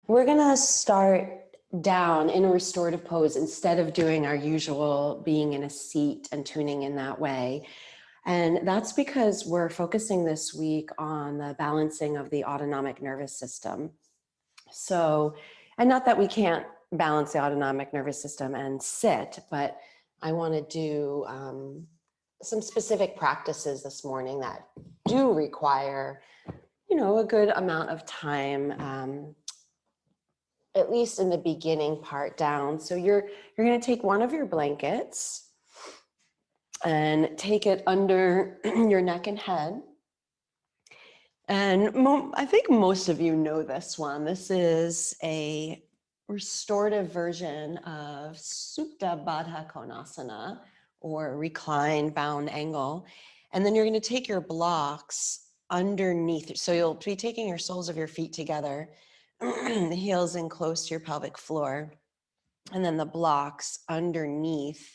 We're gonna start down in a restorative pose instead of doing our usual being in a seat and tuning in that way. And that's because we're focusing this week on the balancing of the autonomic nervous system. So, and not that we can't balance the autonomic nervous system and sit, but I want to do some specific practices this morning that do require, a good amount of time, at least in the beginning part down. So you're going to take one of your blankets and take it under your neck and head. And I think most of you know this one. This is a restorative version of Supta Baddha Konasana, or reclined bound angle. And then you're going to take your blocks underneath. So you'll be taking your soles of your feet together, the heels in close to your pelvic floor, and then the blocks underneath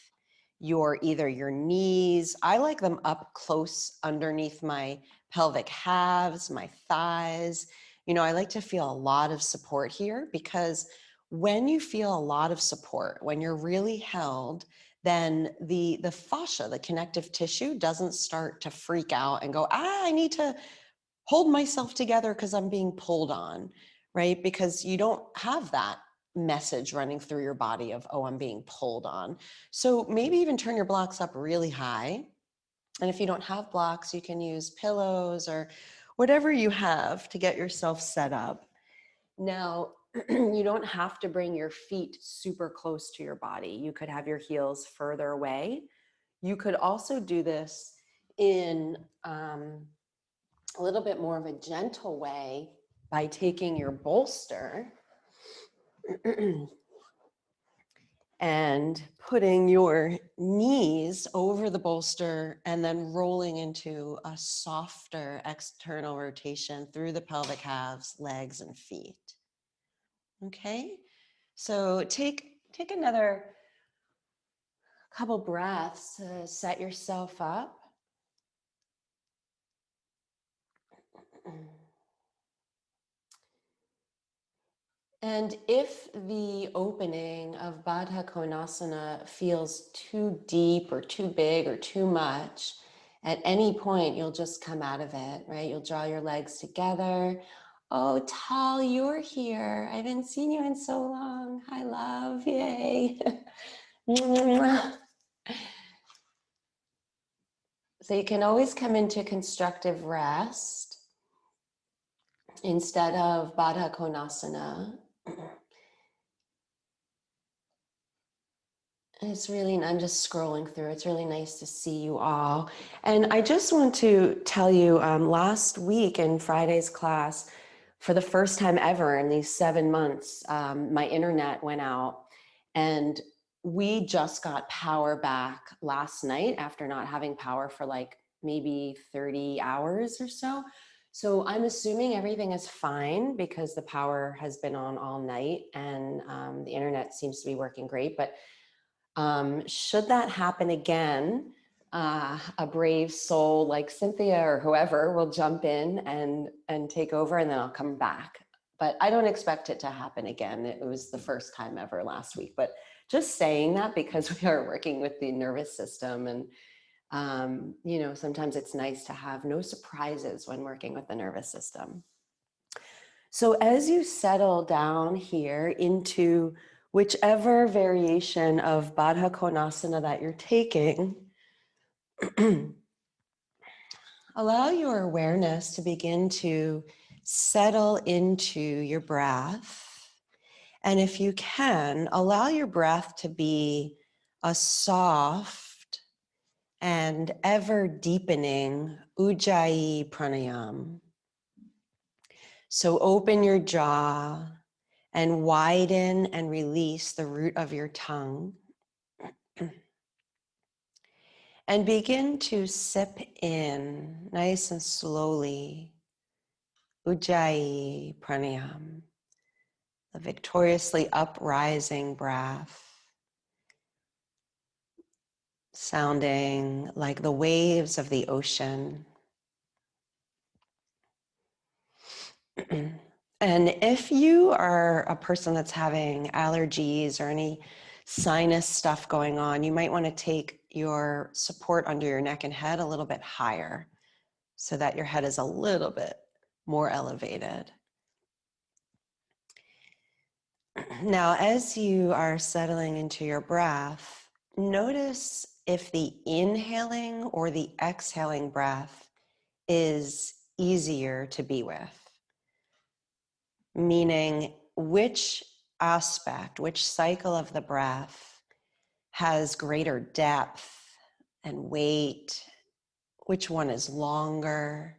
either your knees. I like them up close underneath my pelvic halves, my thighs. I like to feel a lot of support here, because when you feel a lot of support, when you're really held, then the fascia, the connective tissue, doesn't start to freak out and go, I need to hold myself together because I'm being pulled on, right? Because you don't have that message running through your body of, oh, I'm being pulled on. So maybe even turn your blocks up really high. And if you don't have blocks, you can use pillows or whatever you have to get yourself set up. Now, you don't have to bring your feet super close to your body. You could have your heels further away. You could also do this in a little bit more of a gentle way by taking your bolster and putting your knees over the bolster and then rolling into a softer external rotation through the pelvic halves, legs, and feet. Okay, so take another couple breaths to set yourself up. And if the opening of Baddha Konasana feels too deep or too big or too much, at any point you'll just come out of it, right? You'll draw your legs together. Oh, Tal, you're here. I haven't seen you in so long. Hi, love. Yay. So you can always come into constructive rest instead of Baddha Konasana. I'm just scrolling through. It's really nice to see you all. And I just want to tell you, last week in Friday's class, for the first time ever in these 7 months, my internet went out, and we just got power back last night after not having power for like maybe 30 hours or so. So I'm assuming everything is fine because the power has been on all night, and the internet seems to be working great. But should that happen again, a brave soul like Cynthia or whoever will jump in and take over, and then I'll come back. But I don't expect it to happen again. It was the first time ever last week. But just saying that because we are working with the nervous system, and sometimes it's nice to have no surprises when working with the nervous system. So as you settle down here into whichever variation of Baddha Konasana that you're taking, allow your awareness to begin to settle into your breath. And if you can, allow your breath to be a soft and ever deepening Ujjayi pranayam. So open your jaw and widen and release the root of your tongue. And begin to sip in nice and slowly Ujjayi pranayam, the victoriously uprising breath, sounding like the waves of the ocean. And if you are a person that's having allergies or any sinus stuff going on, you might want to take your support under your neck and head a little bit higher so that your head is a little bit more elevated. Now, as you are settling into your breath, notice if the inhaling or the exhaling breath is easier to be with. Meaning, which aspect, which cycle of the breath has greater depth and weight? Which one is longer?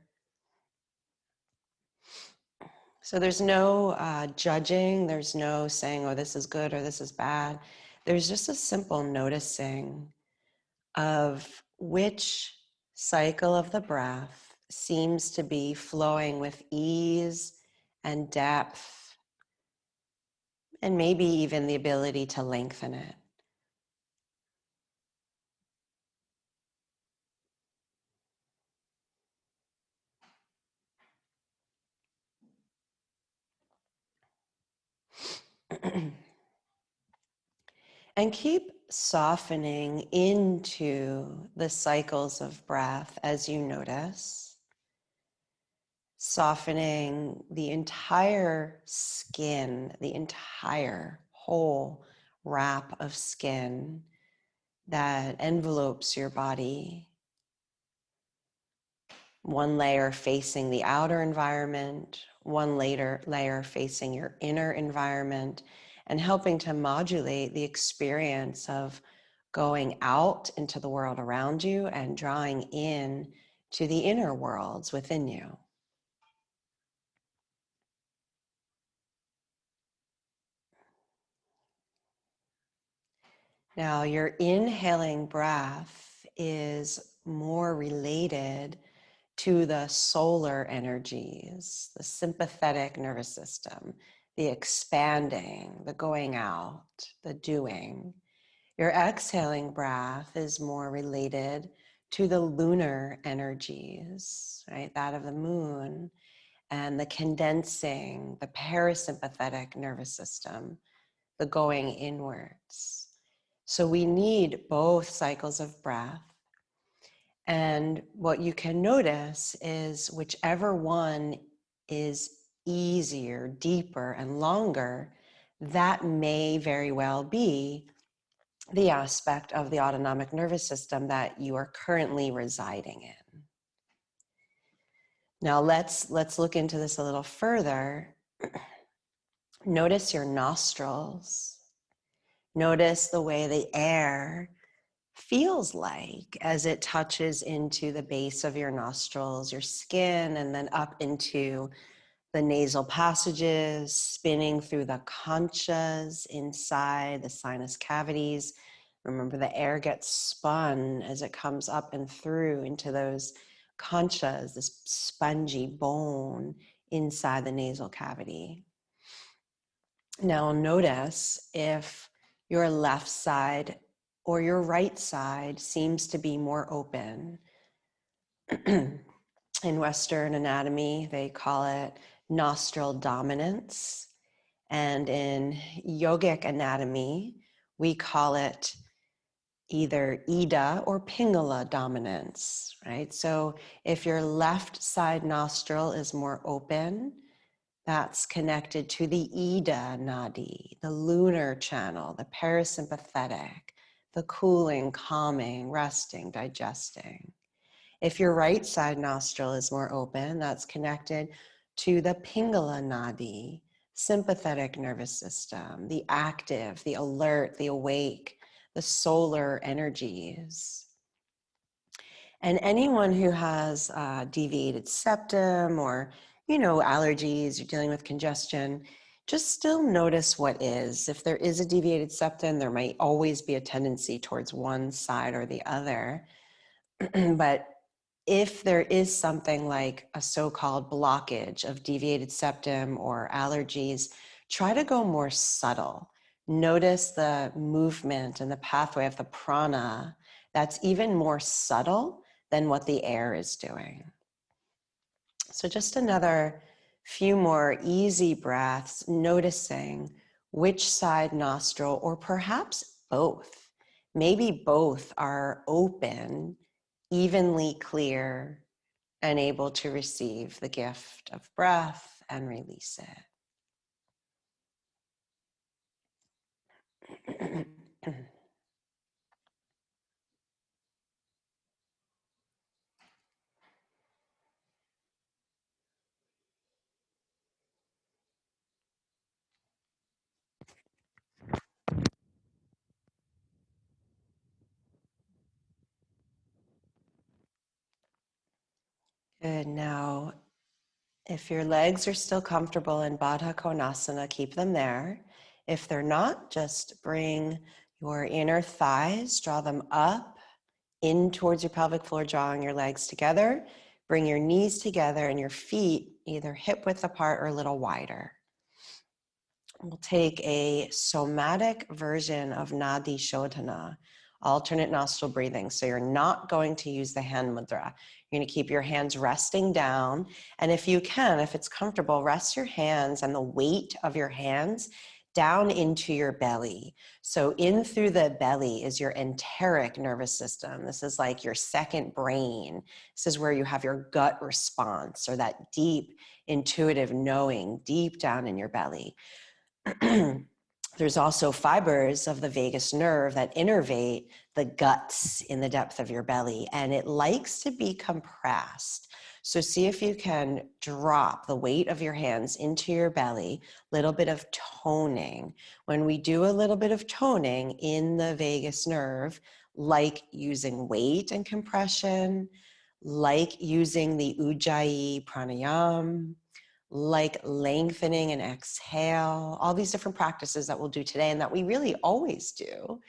So there's no judging, there's no saying, oh, this is good or this is bad. There's just a simple noticing of which cycle of the breath seems to be flowing with ease and depth, and maybe even the ability to lengthen it. And keep softening into the cycles of breath as you notice. Softening the entire skin, the entire whole wrap of skin that envelopes your body. One layer facing the outer environment, one layer facing your inner environment, and helping to modulate the experience of going out into the world around you and drawing in to the inner worlds within you. Now, your inhaling breath is more related to the solar energies, the sympathetic nervous system, the expanding, the going out, the doing. Your exhaling breath is more related to the lunar energies, right? That of the moon and the condensing, the parasympathetic nervous system, the going inwards. So we need both cycles of breath. And what you can notice is whichever one is easier, deeper, and longer, that may very well be the aspect of the autonomic nervous system that you are currently residing in. Now let's look into this a little further. Notice your nostrils. Notice the way the air feels like as it touches into the base of your nostrils, your skin, and then up into the nasal passages, spinning through the conchas inside the sinus cavities. Remember, the air gets spun as it comes up and through into those conchas, this spongy bone inside the nasal cavity. Now notice if your left side or your right side seems to be more open. In Western anatomy, they call it nostril dominance. And in yogic anatomy, we call it either Ida or Pingala dominance, right? So if your left side nostril is more open, that's connected to the Ida nadi, the lunar channel, the parasympathetic, the cooling, calming, resting, digesting. If your right side nostril is more open, that's connected to the Pingala nadi, sympathetic nervous system, the active, the alert, the awake, the solar energies. And anyone who has deviated septum or, allergies, you're dealing with congestion, just still notice what is. If there is a deviated septum, there might always be a tendency towards one side or the other. But if there is something like a so-called blockage of deviated septum or allergies, try to go more subtle. Notice the movement and the pathway of the prana that's even more subtle than what the air is doing. So just another Few more easy breaths, noticing which side nostril, or perhaps both. Maybe both are open, evenly clear, and able to receive the gift of breath and release it. Good. Now, if your legs are still comfortable in Baddha Konasana, keep them there. If they're not, just bring your inner thighs, draw them up in towards your pelvic floor, drawing your legs together. Bring your knees together and your feet either hip width apart or a little wider. We'll take a somatic version of Nadi Shodhana, alternate nostril breathing. So you're not going to use the hand mudra. You're going to keep your hands resting down. And if you can, if it's comfortable, rest your hands and the weight of your hands down into your belly. So in through the belly is your enteric nervous system. This is like your second brain. This is where you have your gut response, or that deep intuitive knowing deep down in your belly. There's also fibers of the vagus nerve that innervate the guts in the depth of your belly, and it likes to be compressed. So see if you can drop the weight of your hands into your belly, little bit of toning. When we do a little bit of toning in the vagus nerve, like using weight and compression, like using the Ujjayi pranayama, like lengthening and exhale, all these different practices that we'll do today and that we really always do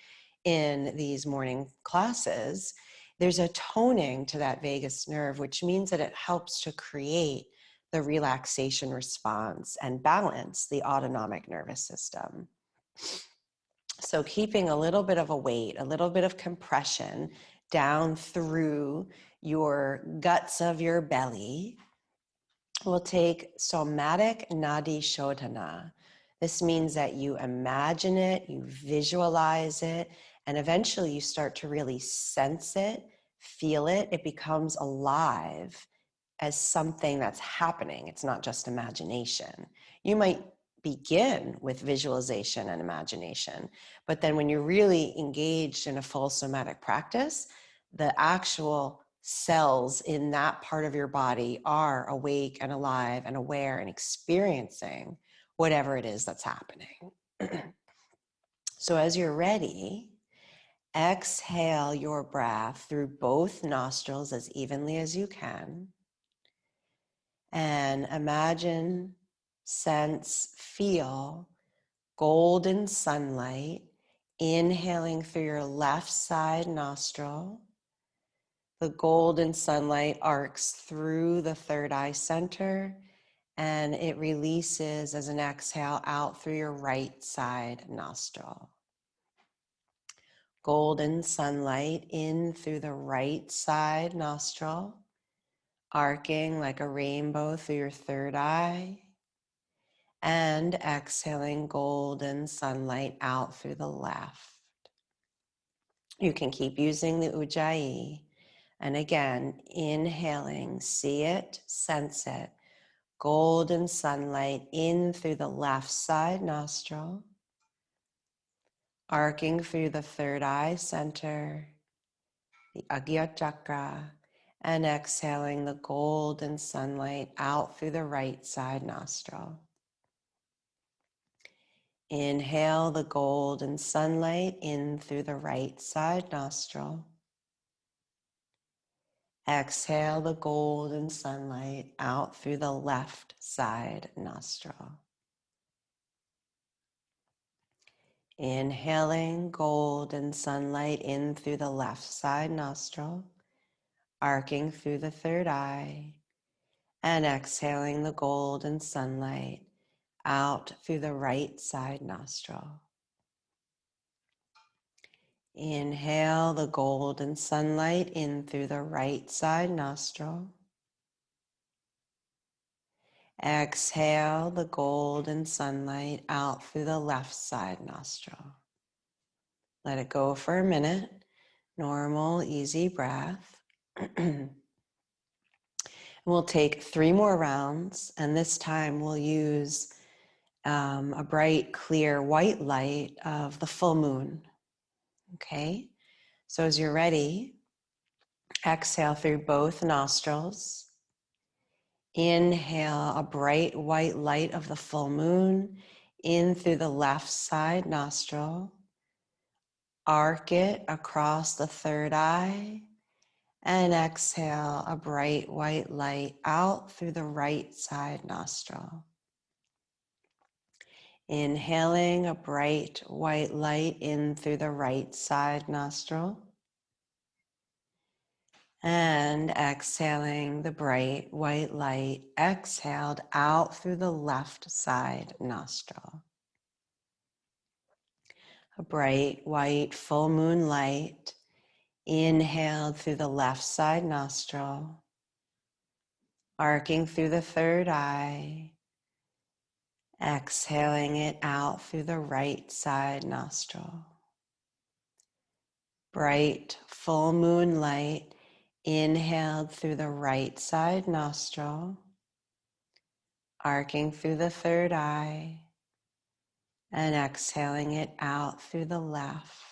in these morning classes, there's a toning to that vagus nerve, which means that it helps to create the relaxation response and balance the autonomic nervous system. So keeping a little bit of a weight, a little bit of compression down through your guts of your belly. We'll take somatic nadi shodhana. This means that you imagine it, you visualize it, and eventually you start to really sense it, feel it. It becomes alive as something that's happening. It's not just imagination. You might begin with visualization and imagination, but then when you're really engaged in a full somatic practice, the actual cells in that part of your body are awake and alive and aware and experiencing whatever it is that's happening. So as you're ready, exhale your breath through both nostrils as evenly as you can. And imagine, sense, feel golden sunlight inhaling through your left side nostril. The golden sunlight arcs through the third eye center and it releases as an exhale out through your right side nostril. Golden sunlight in through the right side nostril, arcing like a rainbow through your third eye, and exhaling golden sunlight out through the left. You can keep using the Ujjayi. And again, inhaling, see it, sense it. Golden sunlight in through the left side nostril, arcing through the third eye center, the Agya chakra, and exhaling the golden sunlight out through the right side nostril. Inhale the golden sunlight in through the right side nostril. Exhale the golden sunlight out through the left side nostril. Inhaling golden sunlight in through the left side nostril, arcing through the third eye, and exhaling the golden sunlight out through the right side nostril. Inhale the golden sunlight in through the right side nostril. Exhale the golden sunlight out through the left side nostril. Let it go for a minute. Normal, easy breath. We'll take 3 more rounds, and this time we'll use a bright, clear white light of the full moon. Okay? So as you're ready, exhale through both nostrils. Inhale a bright white light of the full moon in through the left side nostril. Arc it across the third eye. And exhale a bright white light out through the right side nostril. Inhaling a bright white light in through the right side nostril. And exhaling the bright white light exhaled out through the left side nostril. A bright white full moon light inhaled through the left side nostril, arcing through the third eye, exhaling it out through the right side nostril. Bright full moon light inhaled through the right side nostril, arcing through the third eye, and exhaling it out through the left.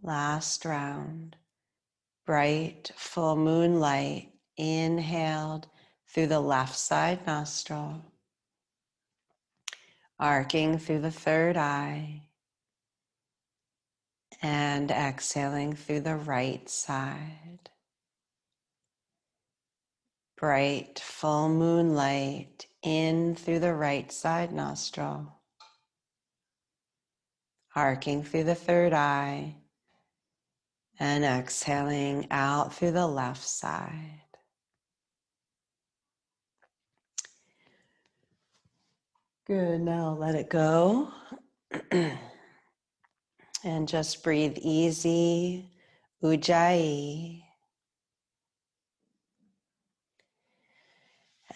Last round. Bright full moon light inhaled through the left side nostril, arcing through the third eye, and exhaling through the right side. Bright full moon light in through the right side nostril, arcing through the third eye, and exhaling out through the left side. Good, now let it go. And just breathe easy, Ujjayi.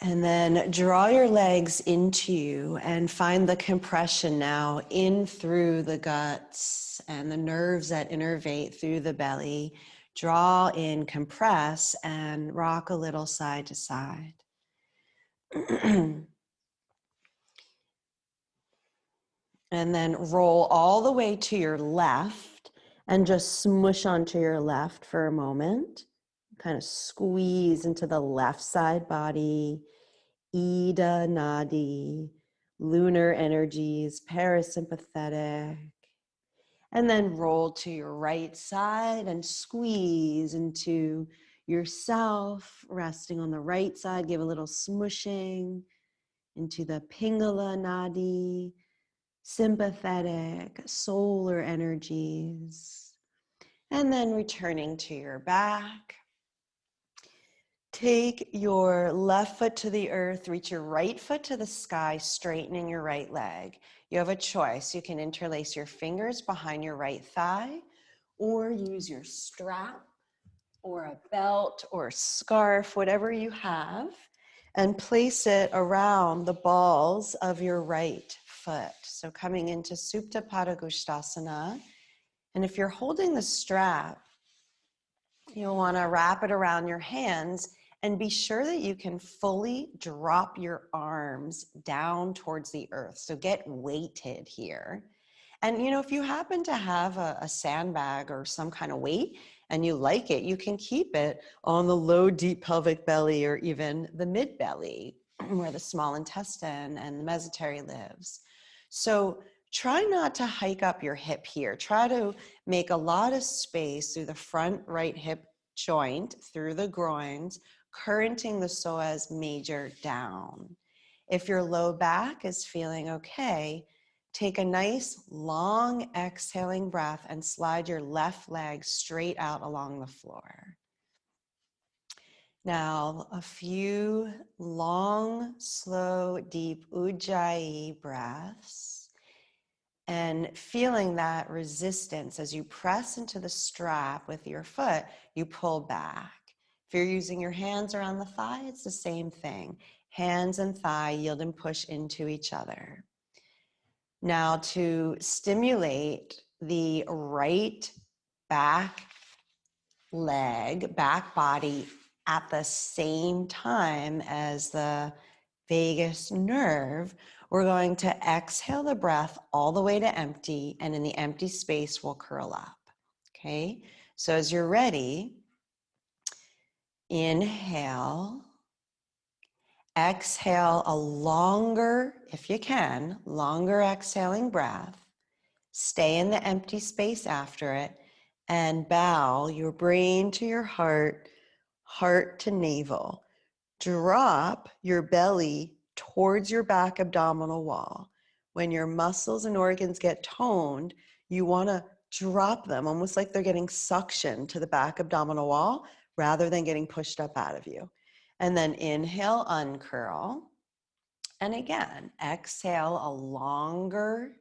And then draw your legs into you and find the compression now in through the guts and the nerves that innervate through the belly. Draw in, compress, and rock a little side to side. And then roll all the way to your left and just smush onto your left for a moment. Kind of squeeze into the left side body. Ida Nadi, lunar energies, parasympathetic. And then roll to your right side and squeeze into yourself, resting on the right side. Give a little smushing into the Pingala Nadi, sympathetic, solar energies. And then returning to your back. Take your left foot to the earth, reach your right foot to the sky, straightening your right leg. You have a choice. You can interlace your fingers behind your right thigh or use your strap or a belt or scarf, whatever you have, and place it around the balls of your right foot. So coming into Supta Padangusthasana. And if you're holding the strap, you'll want to wrap it around your hands and be sure that you can fully drop your arms down towards the earth. So get weighted here. And if you happen to have a sandbag or some kind of weight and you like it, you can keep it on the low, deep pelvic belly or even the mid belly where the small intestine and the mesentery lives. So try not to hike up your hip here. Try to make a lot of space through the front right hip joint, through the groins, currenting the psoas major down. If your low back is feeling okay, take a nice long exhaling breath and slide your left leg straight out along the floor. Now, a few long, slow, deep Ujjayi breaths. And feeling that resistance as you press into the strap with your foot, you pull back. If you're using your hands around the thigh, it's the same thing. Hands and thigh yield and push into each other. Now to stimulate the right back leg, back body at the same time as the vagus nerve, we're going to exhale the breath all the way to empty, and in the empty space, we'll curl up. Okay, so as you're ready, inhale, exhale a longer, if you can, longer exhaling breath. Stay in the empty space after it, and bow your brain to your heart, heart to navel. Drop your belly towards your back abdominal wall. When your muscles and organs get toned, you want to drop them almost like they're getting suction to the back abdominal wall rather than getting pushed up out of you. And then inhale, uncurl. And again, exhale a longer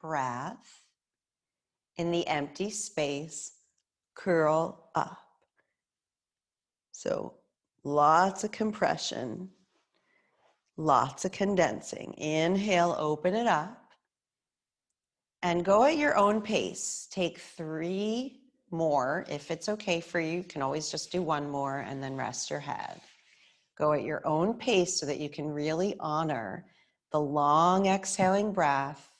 breath in the empty space, curl up. So lots of compression, lots of condensing. Inhale, open it up, and go at your own pace. Take 3 more. If it's okay for you, you can always just do 1 more and then rest your head. Go at your own pace so that you can really honor the long exhaling breath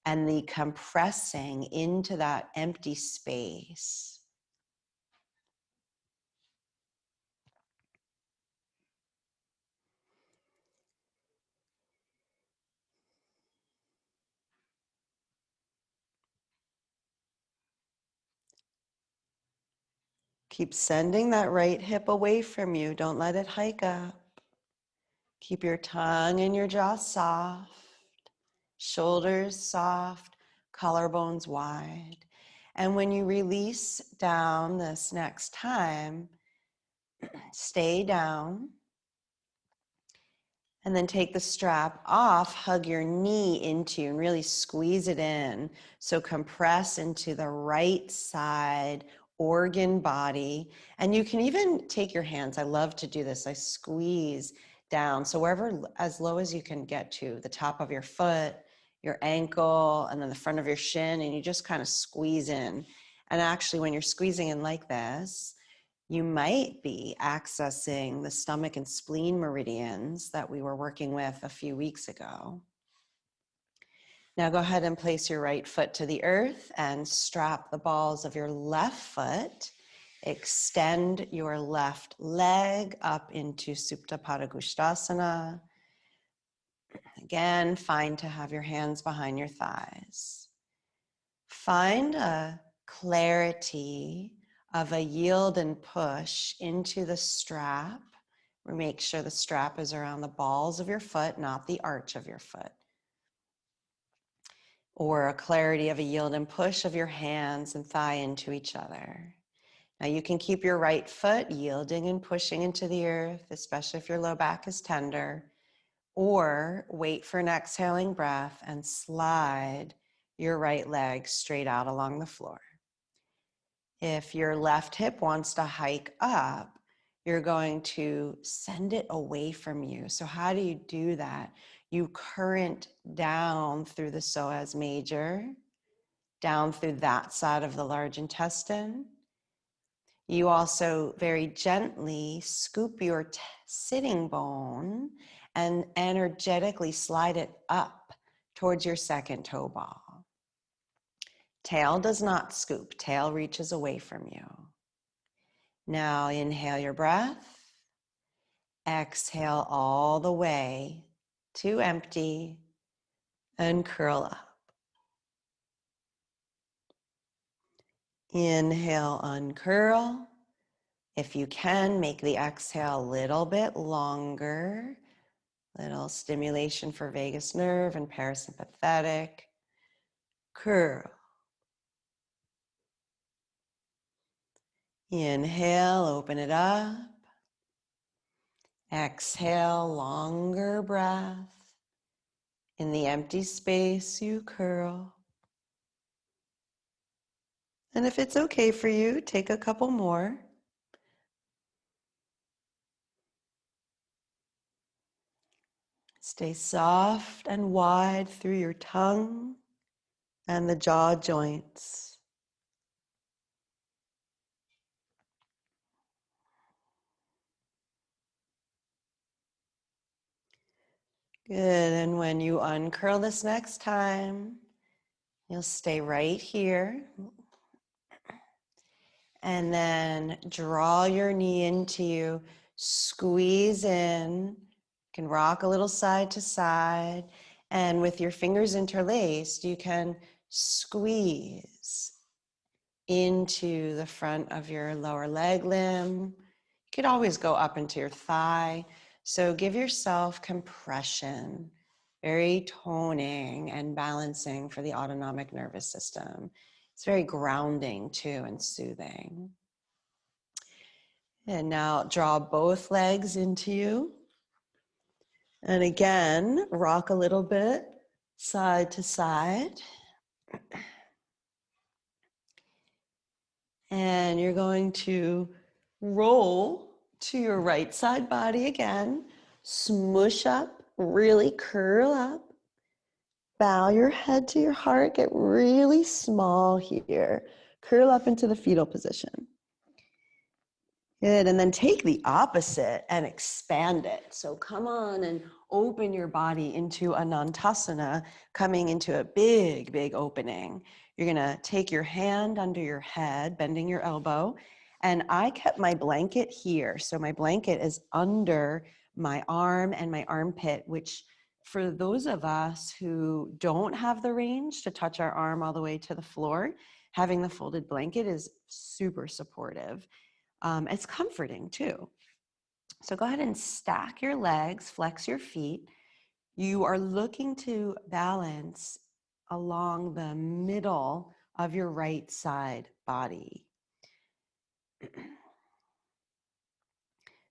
and the compressing into that empty space. Keep sending that right hip away from you. Don't let it hike up. Keep your tongue and your jaw soft, shoulders soft, collarbones wide. And when you release down this next time, stay down. And then take the strap off, hug your knee into and really squeeze it in. So compress into the right side organ body. And you can even take your hands. I love to do this. I squeeze down. So wherever, as low as you can get to, the top of your foot, your ankle, and then the front of your shin, and you just kind of squeeze in. And actually, when you're squeezing in like this, you might be accessing the stomach and spleen meridians that we were working with a few weeks ago. Now go ahead and place your right foot to the earth and strap the balls of your left foot. Extend your left leg up into Supta Padangusthasana. Again, fine to have your hands behind your thighs. Find a clarity of a yield and push into the strap. Make sure the strap is around the balls of your foot, not the arch of your foot. Or a clarity of a yield and push of your hands and thigh into each other. Now you can keep your right foot yielding and pushing into the earth, especially if your low back is tender, or wait for an exhaling breath and slide your right leg straight out along the floor. If your left hip wants to hike up, you're going to send it away from you. So how do you do that? You current down through the psoas major, down through that side of the large intestine. You also very gently scoop your sitting bone and energetically slide it up towards your second toe ball. Tail does not scoop, tail reaches away from you. Now inhale your breath, exhale all the way to empty and curl up. Inhale, uncurl. If you can, make the exhale a little bit longer. Little stimulation for vagus nerve and parasympathetic. Curl. Inhale, open it up. Exhale, longer breath. In the empty space, you curl. And if it's okay for you, take a couple more. Stay soft and wide through your tongue and the jaw joints. Good, and when you uncurl this next time, you'll stay right here. And then draw your knee into you, squeeze in. You can rock a little side to side. And with your fingers interlaced, you can squeeze into the front of your lower leg limb. You could always go up into your thigh. So give yourself compression, very toning and balancing for the autonomic nervous system. It's very grounding too and soothing. And now draw both legs into you. And again, rock a little bit side to side. And you're going to roll to your right side body again. Smoosh up, really curl up. Bow your head to your heart. Get really small here. Curl up into the fetal position. Good, and then take the opposite and expand it. So come on and open your body into Anantasana, coming into a big, big opening. You're gonna take your hand under your head, bending your elbow, and I kept my blanket here. So my blanket is under my arm and my armpit, which for those of us who don't have the range to touch our arm all the way to the floor, having the folded blanket is super supportive. It's comforting too. So go ahead and stack your legs, flex your feet. You are looking to balance along the middle of your right side body.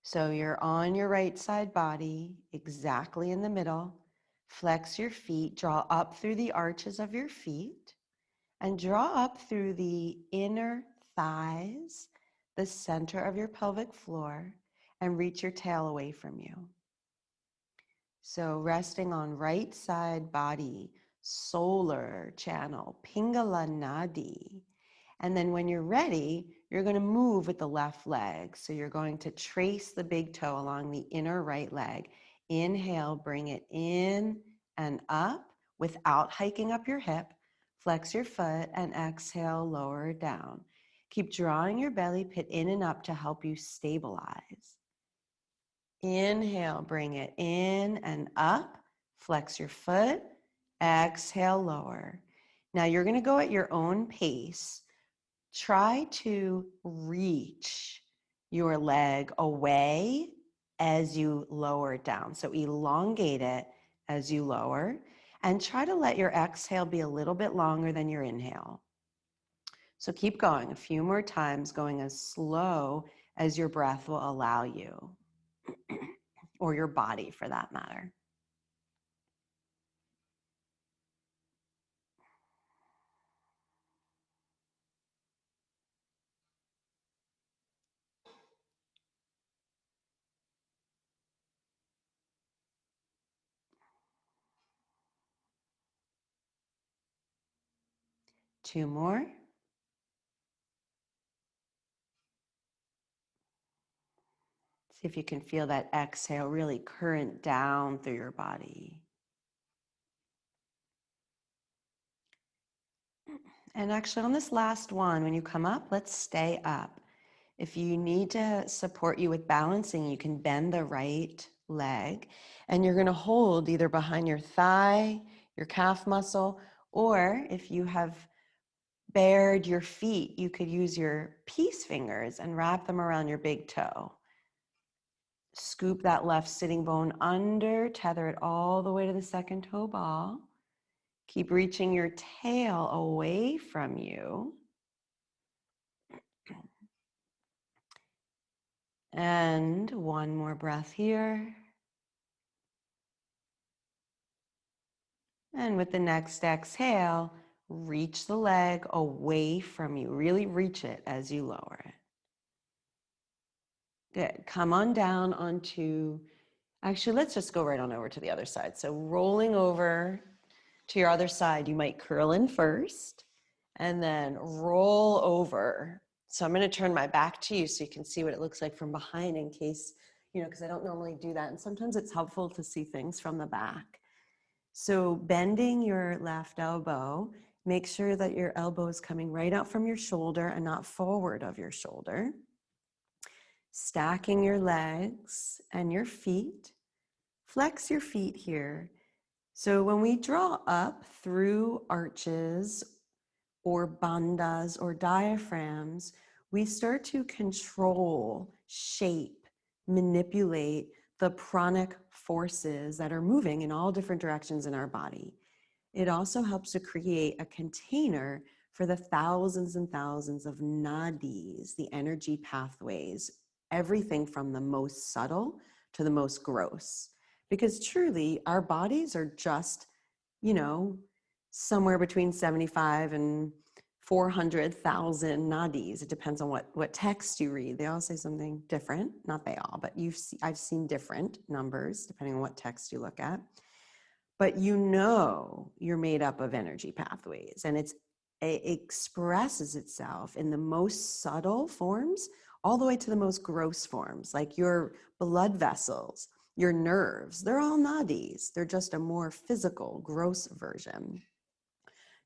So you're on your right side body, exactly in the middle. Flex your feet, draw up through the arches of your feet, and draw up through the inner thighs, the center of your pelvic floor, and reach your tail away from you. So resting on right side body, solar channel, Pingala Nadi. And then when you're ready, you're going to move with the left leg. So you're going to trace the big toe along the inner right leg. Inhale, bring it in and up without hiking up your hip. Flex your foot and exhale, lower down. Keep drawing your belly pit in and up to help you stabilize. Inhale, bring it in and up. Flex your foot. Exhale, lower. Now you're going to go at your own pace. Try to reach your leg away as you lower it down. So elongate it as you lower, and try to let your exhale be a little bit longer than your inhale. So keep going a few more times, going as slow as your breath will allow you, or your body for that matter. Two more. See if you can feel that exhale really current down through your body. And actually on this last one, when you come up, let's stay up. If you need to support you with balancing, you can bend the right leg, and you're going to hold either behind your thigh, your calf muscle, or if you have bared your feet, you could use your peace fingers and wrap them around your big toe. Scoop that left sitting bone under, tether it all the way to the second toe ball. Keep reaching your tail away from you. And one more breath here. And with the next exhale, reach the leg away from you. Really reach it as you lower it. Good. Come on down onto Actually, let's just go right on over to the other side. So rolling over to your other side, you might curl in first and then roll over. So I'm going to turn my back to you so you can see what it looks like from behind in case, because I don't normally do that. And sometimes it's helpful to see things from the back. So bending your left elbow, make sure that your elbow is coming right out from your shoulder and not forward of your shoulder. Stacking your legs and your feet. Flex your feet here. So when we draw up through arches or bandhas or diaphragms, we start to control, shape, manipulate the pranic forces that are moving in all different directions in our body. It also helps to create a container for the thousands and thousands of nadis, the energy pathways, everything from the most subtle to the most gross. Because truly, our bodies are just, somewhere between 75 and 400,000 nadis. It depends on what text you read. They all say something different. Not they all, but I've seen different numbers depending on what text you look at. But you're made up of energy pathways, and it expresses itself in the most subtle forms all the way to the most gross forms, like your blood vessels, your nerves. They're all nadis. They're just a more physical, gross version.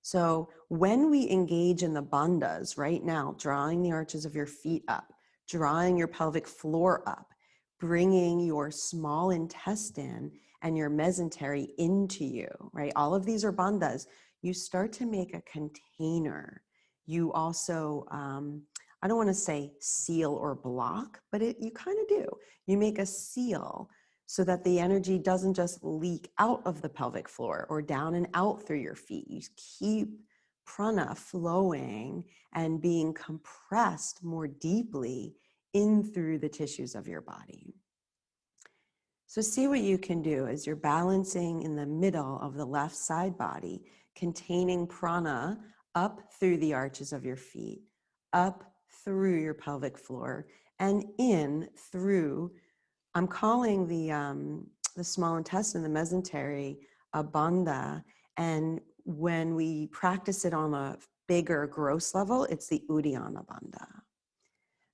So when we engage in the bandhas right now, drawing the arches of your feet up, drawing your pelvic floor up, bringing your small intestine and your mesentery into you, right? All of these are bandhas. You start to make a container. You also, I don't want to say seal or block, but you kind of do. You make a seal so that the energy doesn't just leak out of the pelvic floor or down and out through your feet. You keep prana flowing and being compressed more deeply in through the tissues of your body. So see what you can do as you're balancing in the middle of the left side body, containing prana up through the arches of your feet, up through your pelvic floor, and in through, I'm calling the small intestine, the mesentery, a bandha. And when we practice it on a bigger, gross level, it's the Uddiyana bandha.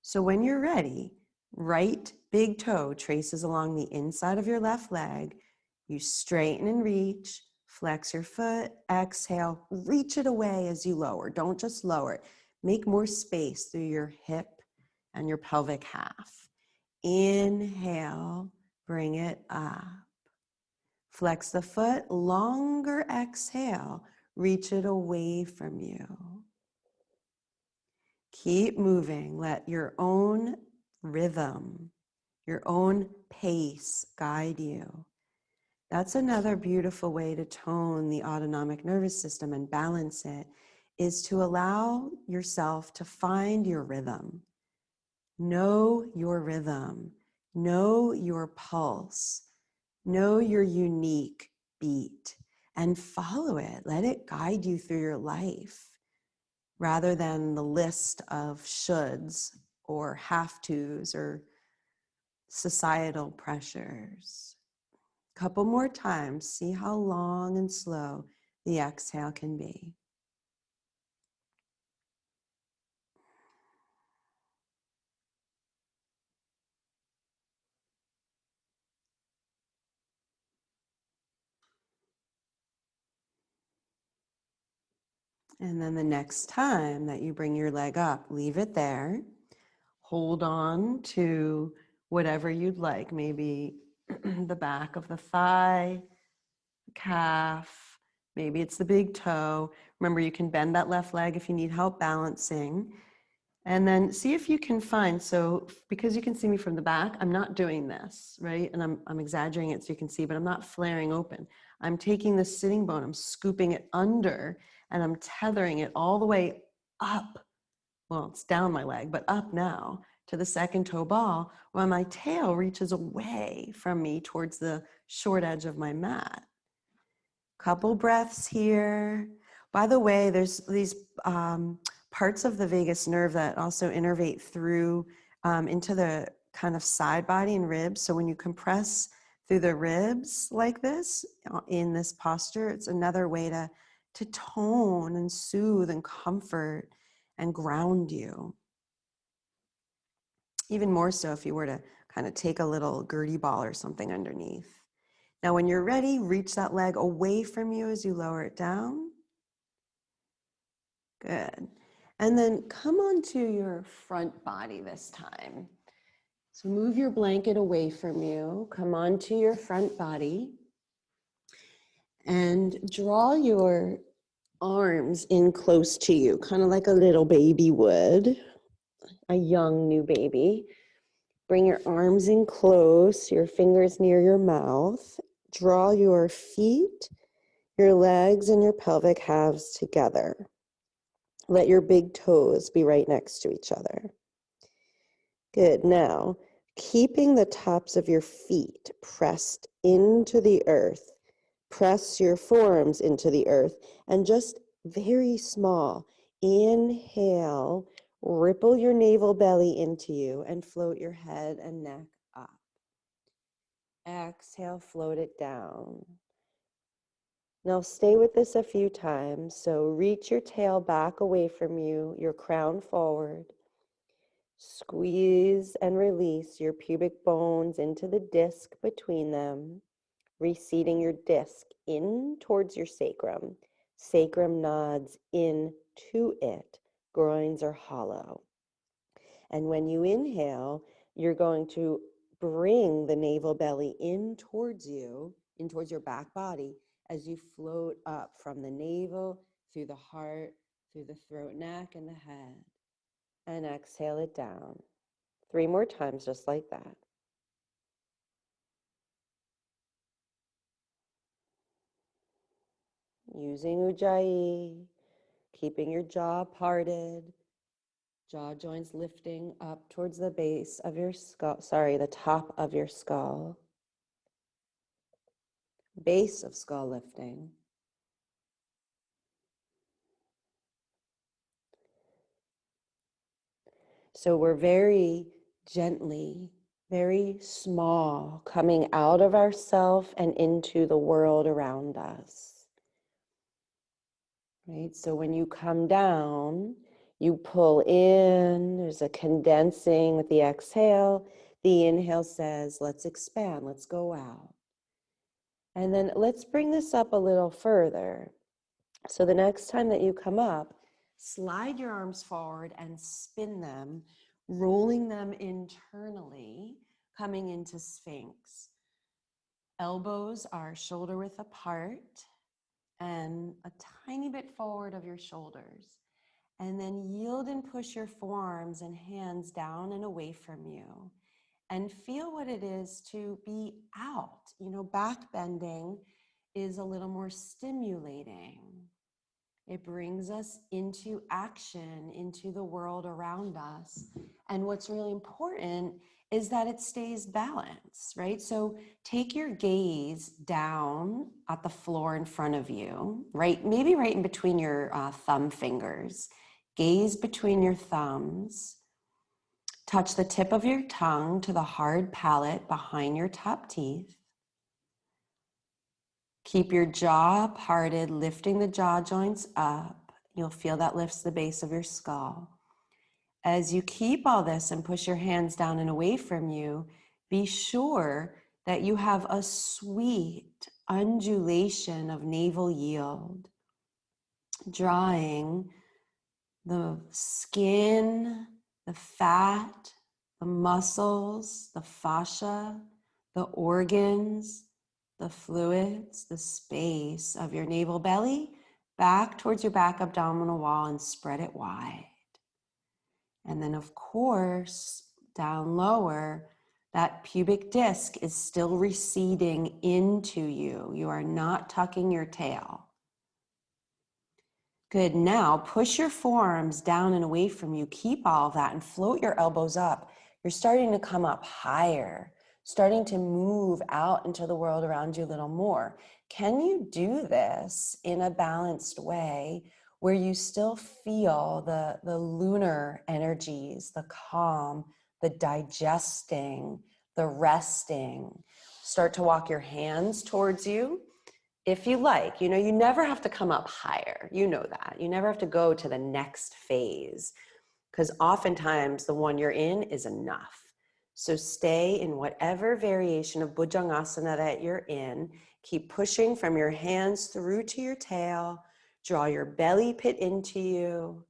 So when you're ready, right big toe traces along the inside of your left leg. You straighten and reach, flex your foot, exhale, reach it away as you lower. Don't just lower it. Make more space through your hip and your pelvic half. Inhale, bring it up. Flex the foot, longer exhale, reach it away from you. Keep moving. Let your own rhythm, your own pace guide you. That's another beautiful way to tone the autonomic nervous system and balance it, is to allow yourself to find your rhythm. Know your rhythm. Know your pulse. Know your unique beat and follow it. Let it guide you through your life rather than the list of shoulds or have tos or societal pressures. Couple more times, see how long and slow the exhale can be. And then the next time that you bring your leg up, leave it there. Hold on to whatever you'd like, maybe the back of the thigh, calf, maybe it's the big toe. Remember, you can bend that left leg if you need help balancing. And then see if you can find, so because you can see me from the back, I'm not doing this, right? And I'm exaggerating it so you can see, but I'm not flaring open. I'm taking the sitting bone, I'm scooping it under, and I'm tethering it all the way up. Well, it's down my leg, but up now to the second toe ball, while my tail reaches away from me towards the short edge of my mat. Couple breaths here. By the way, there's these parts of the vagus nerve that also innervate through into the kind of side body and ribs. So when you compress through the ribs like this in this posture. It's another way to tone and soothe and comfort and ground you. Even more so if you were to kind of take a little Gertie ball or something underneath. Now, when you're ready, reach that leg away from you as you lower it down. Good. And then come onto your front body this time. So move your blanket away from you, come onto your front body, and draw your arms in close to you, kind of like a little baby would, a young new baby. Bring your arms in close, your fingers near your mouth. Draw your feet, your legs, and your pelvic halves together. Let your big toes be right next to each other. Good. Now, keeping the tops of your feet pressed into the earth, press your forearms into the earth, and just very small, inhale, ripple your navel belly into you and float your head and neck up. Exhale, float it down. Now stay with this a few times. So reach your tail back away from you, your crown forward. Squeeze and release your pubic bones into the disc between them, reseating your disc in towards your sacrum. Sacrum nods in to it. Groins are hollow. And when you inhale, you're going to bring the navel belly in towards you, in towards your back body, as you float up from the navel, through the heart, through the throat, neck, and the head. And exhale it down. 3 more times, just like that. Using Ujjayi, keeping your jaw parted, jaw joints lifting up towards the base of your skull, the top of your skull. Base of skull lifting. So we're very gently, very small, coming out of ourself and into the world around us. Right? So when you come down, you pull in, there's a condensing with the exhale. The inhale says, let's expand, let's go out. And then let's bring this up a little further. So the next time that you come up, slide your arms forward and spin them, rolling them internally, coming into Sphinx. Elbows are shoulder width apart and a tiny bit forward of your shoulders. And then yield and push your forearms and hands down and away from you. And feel what it is to be out. You know, back bending is a little more stimulating. It brings us into action, into the world around us. And what's really important is that it stays balanced, right? So take your gaze down at the floor in front of you, right? Maybe right in between your thumb fingers. Gaze between your thumbs. Touch the tip of your tongue to the hard palate behind your top teeth. Keep your jaw parted, lifting the jaw joints up. You'll feel that lifts the base of your skull. As you keep all this and push your hands down and away from you, be sure that you have a sweet undulation of navel yield, drawing the skin, the fat, the muscles, the fascia, the organs, the fluids, the space of your navel belly back towards your back abdominal wall and spread it wide. And then, of course, down lower, that pubic disc is still receding into you. You are not tucking your tail. Good. Now push your forearms down and away from you. Keep all of that and float your elbows up. You're starting to come up higher, starting to move out into the world around you a little more. Can you do this in a balanced way where you still feel the lunar energies, the calm, the digesting, the resting? Start to walk your hands towards you. If you like, you never have to come up higher. You know that. You never have to go to the next phase because oftentimes the one you're in is enough. So stay in whatever variation of Bhujangasana that you're in. Keep pushing from your hands through to your tail. Draw your belly pit into you.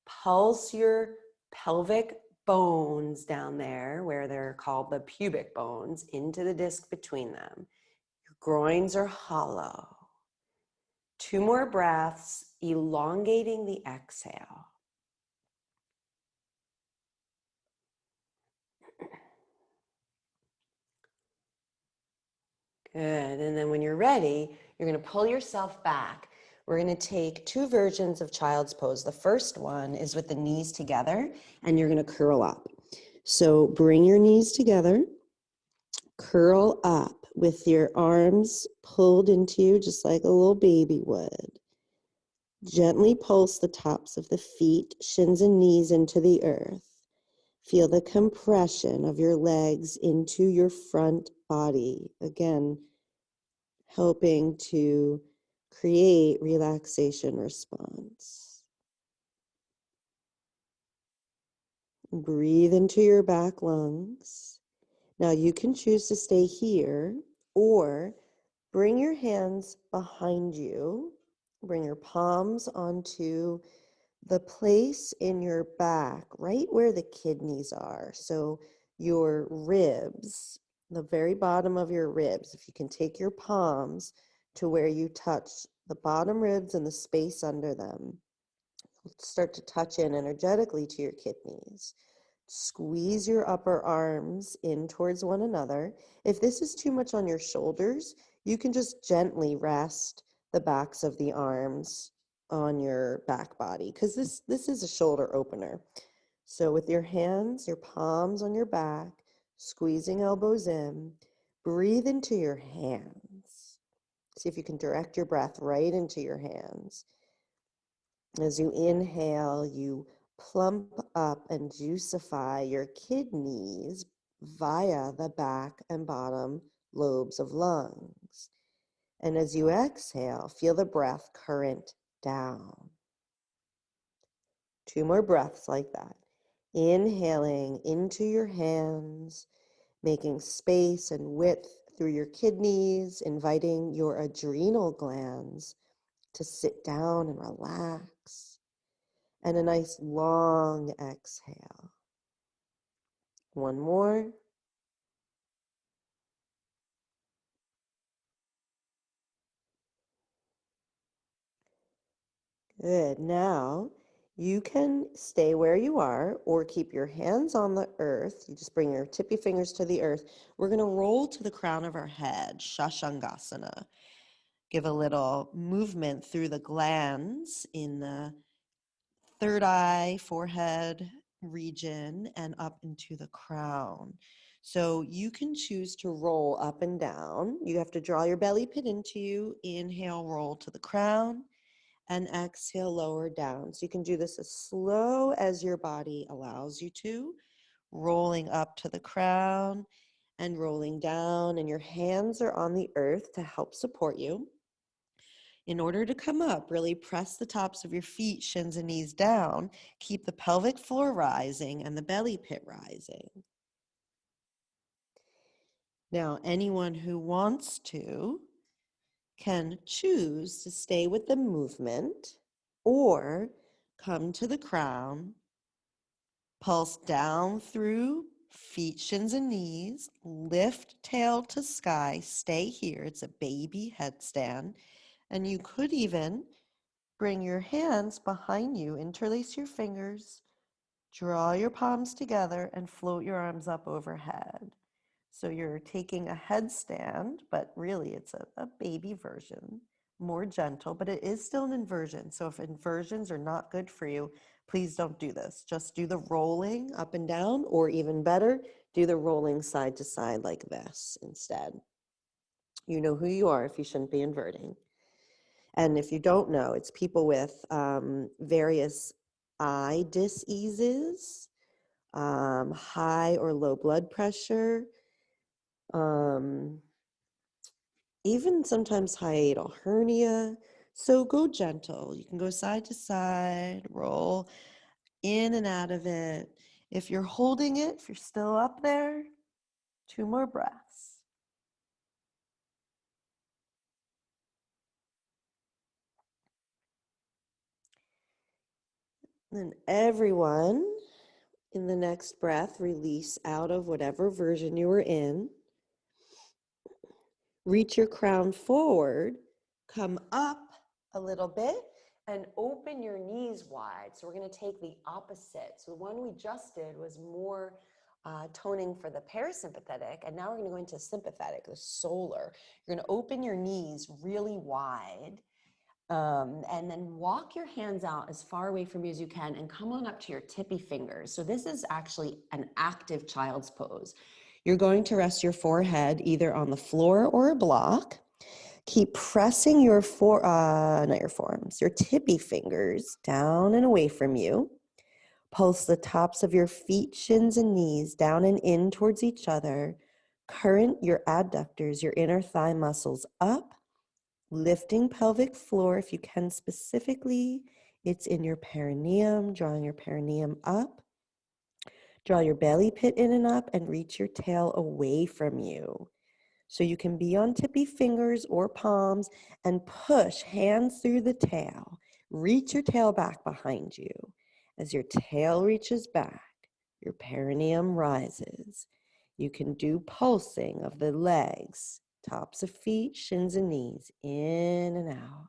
Pulse your pelvic bones down there, where they're called the pubic bones, into the disc between them. Your groins are hollow. 2 more breaths, elongating the exhale. Good. And then when you're ready, you're going to pull yourself back. We're going to take 2 versions of child's pose. The first one is with the knees together, and you're going to curl up. So bring your knees together, curl up with your arms pulled into you just like a little baby would. Gently pulse the tops of the feet, shins and knees into the earth. Feel the compression of your legs into your front body. Again, helping to create relaxation response. Breathe into your back lungs. Now you can choose to stay here or bring your hands behind you. Bring your palms onto the place in your back, right where the kidneys are. So your ribs, the very bottom of your ribs, if you can take your palms to where you touch the bottom ribs and the space under them, start to touch in energetically to your kidneys. Squeeze your upper arms in towards one another. If this is too much on your shoulders, you can just gently rest the backs of the arms on your back body, because this is a shoulder opener. So with your hands, your palms on your back, squeezing elbows in, breathe into your hands. See if you can direct your breath right into your hands. As you inhale, you plump up and juicify your kidneys via the back and bottom lobes of lungs. And as you exhale, feel the breath current down. 2 more breaths like that. Inhaling into your hands, making space and width through your kidneys, inviting your adrenal glands to sit down and relax. And a nice long exhale. 1 more. Good. Now you can stay where you are or keep your hands on the earth. You just bring your tippy fingers to the earth. We're going to roll to the crown of our head, Shashangasana. Give a little movement through the glands in the third eye, forehead region, and up into the crown. So you can choose to roll up and down. You have to draw your belly pit into you. Inhale, roll to the crown, and exhale, lower down. So you can do this as slow as your body allows you to, rolling up to the crown and rolling down, and your hands are on the earth to help support you. In order to come up, really press the tops of your feet, shins and knees down. Keep the pelvic floor rising and the belly pit rising. Now, anyone who wants to can choose to stay with the movement or come to the crown, pulse down through feet, shins and knees, lift tail to sky, stay here. It's a baby headstand. And you could even bring your hands behind you, interlace your fingers, draw your palms together, and float your arms up overhead. So you're taking a headstand, but really it's a baby version, more gentle, but it is still an inversion. So if inversions are not good for you, please don't do this. Just do the rolling up and down, or even better, do the rolling side to side like this instead. You know who you are if you shouldn't be inverting. And if you don't know, it's people with various eye diseases, high or low blood pressure, even sometimes hiatal hernia. So go gentle. You can go side to side, roll in and out of it. If you're holding it, if you're still up there, 2 more breaths. Then everyone, in the next breath, release out of whatever version you were in. Reach your crown forward, come up a little bit, and open your knees wide. So we're going to take the opposite. So the one we just did was more toning for the parasympathetic, and now we're going to go into sympathetic, the solar. You're going to open your knees really wide, and then walk your hands out as far away from you as you can and come on up to your tippy fingers. So this is actually an active child's pose. You're going to rest your forehead either on the floor or a block. Keep pressing your not your forearms, your tippy fingers down and away from you. Pulse the tops of your feet, shins, and knees down and in towards each other. Current your adductors, your inner thigh muscles up. Lifting pelvic floor, if you can specifically, it's in your perineum, drawing your perineum up. Draw your belly pit in and up and reach your tail away from you. So you can be on tippy fingers or palms and push hands through the tail. Reach your tail back behind you. As your tail reaches back, your perineum rises. You can do pulsing of the legs, tops of feet, shins and knees, in and out.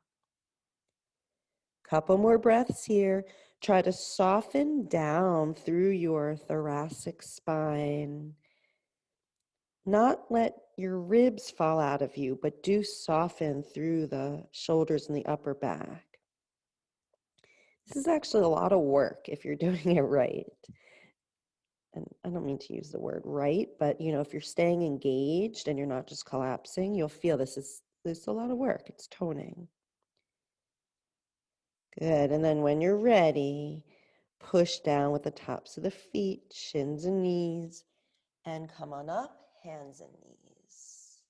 Couple more breaths here. Try to soften down through your thoracic spine. Not let your ribs fall out of you, but do soften through the shoulders and the upper back. This is actually a lot of work if you're doing it right. And I don't mean to use the word right, but if you're staying engaged and you're not just collapsing, you'll feel this is a lot of work. It's toning. Good. And then when you're ready, push down with the tops of the feet, shins and knees, and come on up, hands and knees.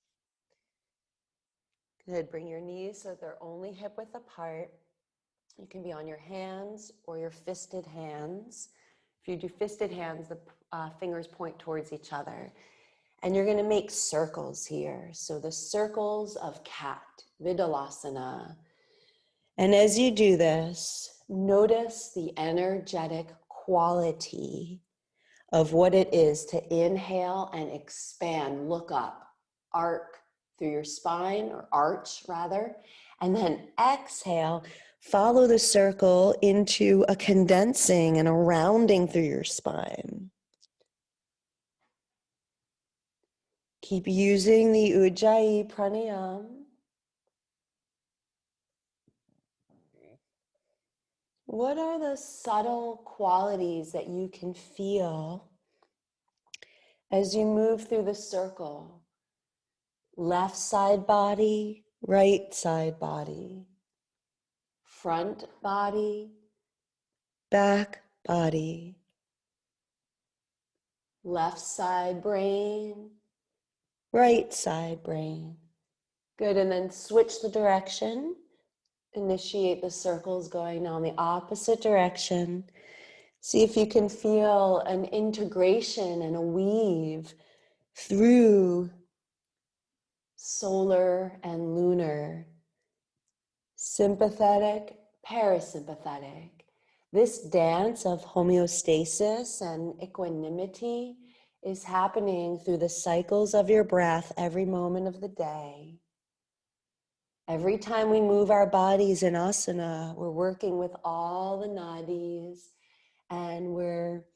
Good. Bring your knees so that they're only hip width apart. You can be on your hands or your fisted hands. If you do fisted hands, the fingers point towards each other. And you're going to make circles here. So the circles of cat, Vidalasana. And as you do this, notice the energetic quality of what it is to inhale and expand, look up, arc through your spine, or arch rather, and then exhale, follow the circle into a condensing and a rounding through your spine. Keep using the Ujjayi pranayama. What are the subtle qualities that you can feel as you move through the circle? Left side body, right side body, front body, back body, left side brain, right side brain. Good, and then switch the direction. Initiate the circles going now in the opposite direction. See if you can feel an integration and a weave through solar and lunar, sympathetic, parasympathetic. This dance of homeostasis and equanimity is happening through the cycles of your breath every moment of the day. Every time we move our bodies in asana, we're working with all the nadis and we're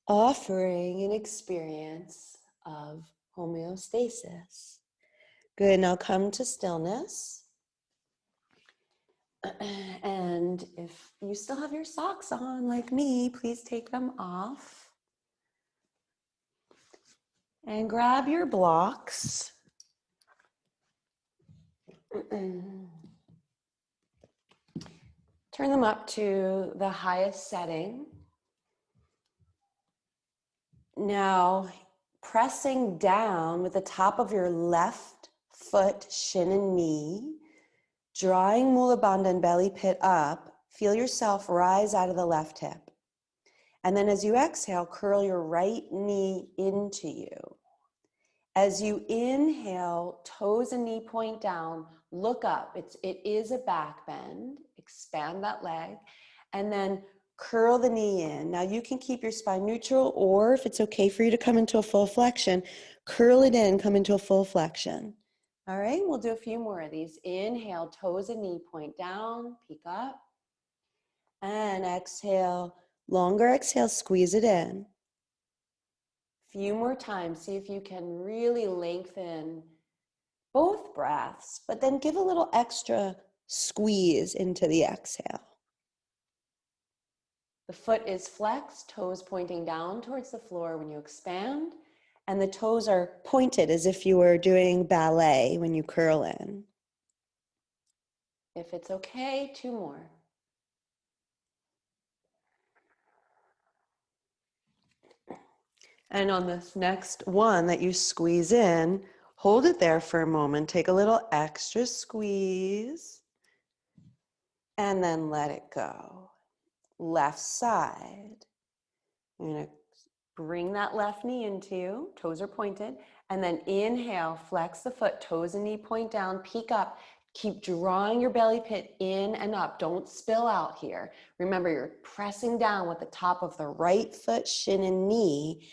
offering an experience of homeostasis. Good, now come to stillness. And if you still have your socks on like me, please take them off. And grab your blocks. Turn them up to the highest setting. Now, pressing down with the top of your left foot, shin and knee, drawing Mula Bandha and belly pit up. Feel yourself rise out of the left hip. And then as you exhale, curl your right knee into you. As you inhale, toes and knee point down, look up. It is a back bend. Expand that leg. And then curl the knee in. Now you can keep your spine neutral, or if it's okay for you to come into a full flexion, curl it in, come into a full flexion. All right, we'll do a few more of these. Inhale, toes and knee point down, peek up. And exhale, longer exhale, squeeze it in. Few more times, see if you can really lengthen both breaths, but then give a little extra squeeze into the exhale. The foot is flexed, toes pointing down towards the floor when you expand, and the toes are pointed as if you were doing ballet when you curl in. If it's okay, 2 more. And on this next one that you squeeze in, hold it there for a moment, take a little extra squeeze, and then let it go. Left side. You're going to bring that left knee into you, toes are pointed, and then inhale, flex the foot, toes and knee point down, peek up. Keep drawing your belly pit in and up. Don't spill out here. Remember, you're pressing down with the top of the right foot, shin and knee.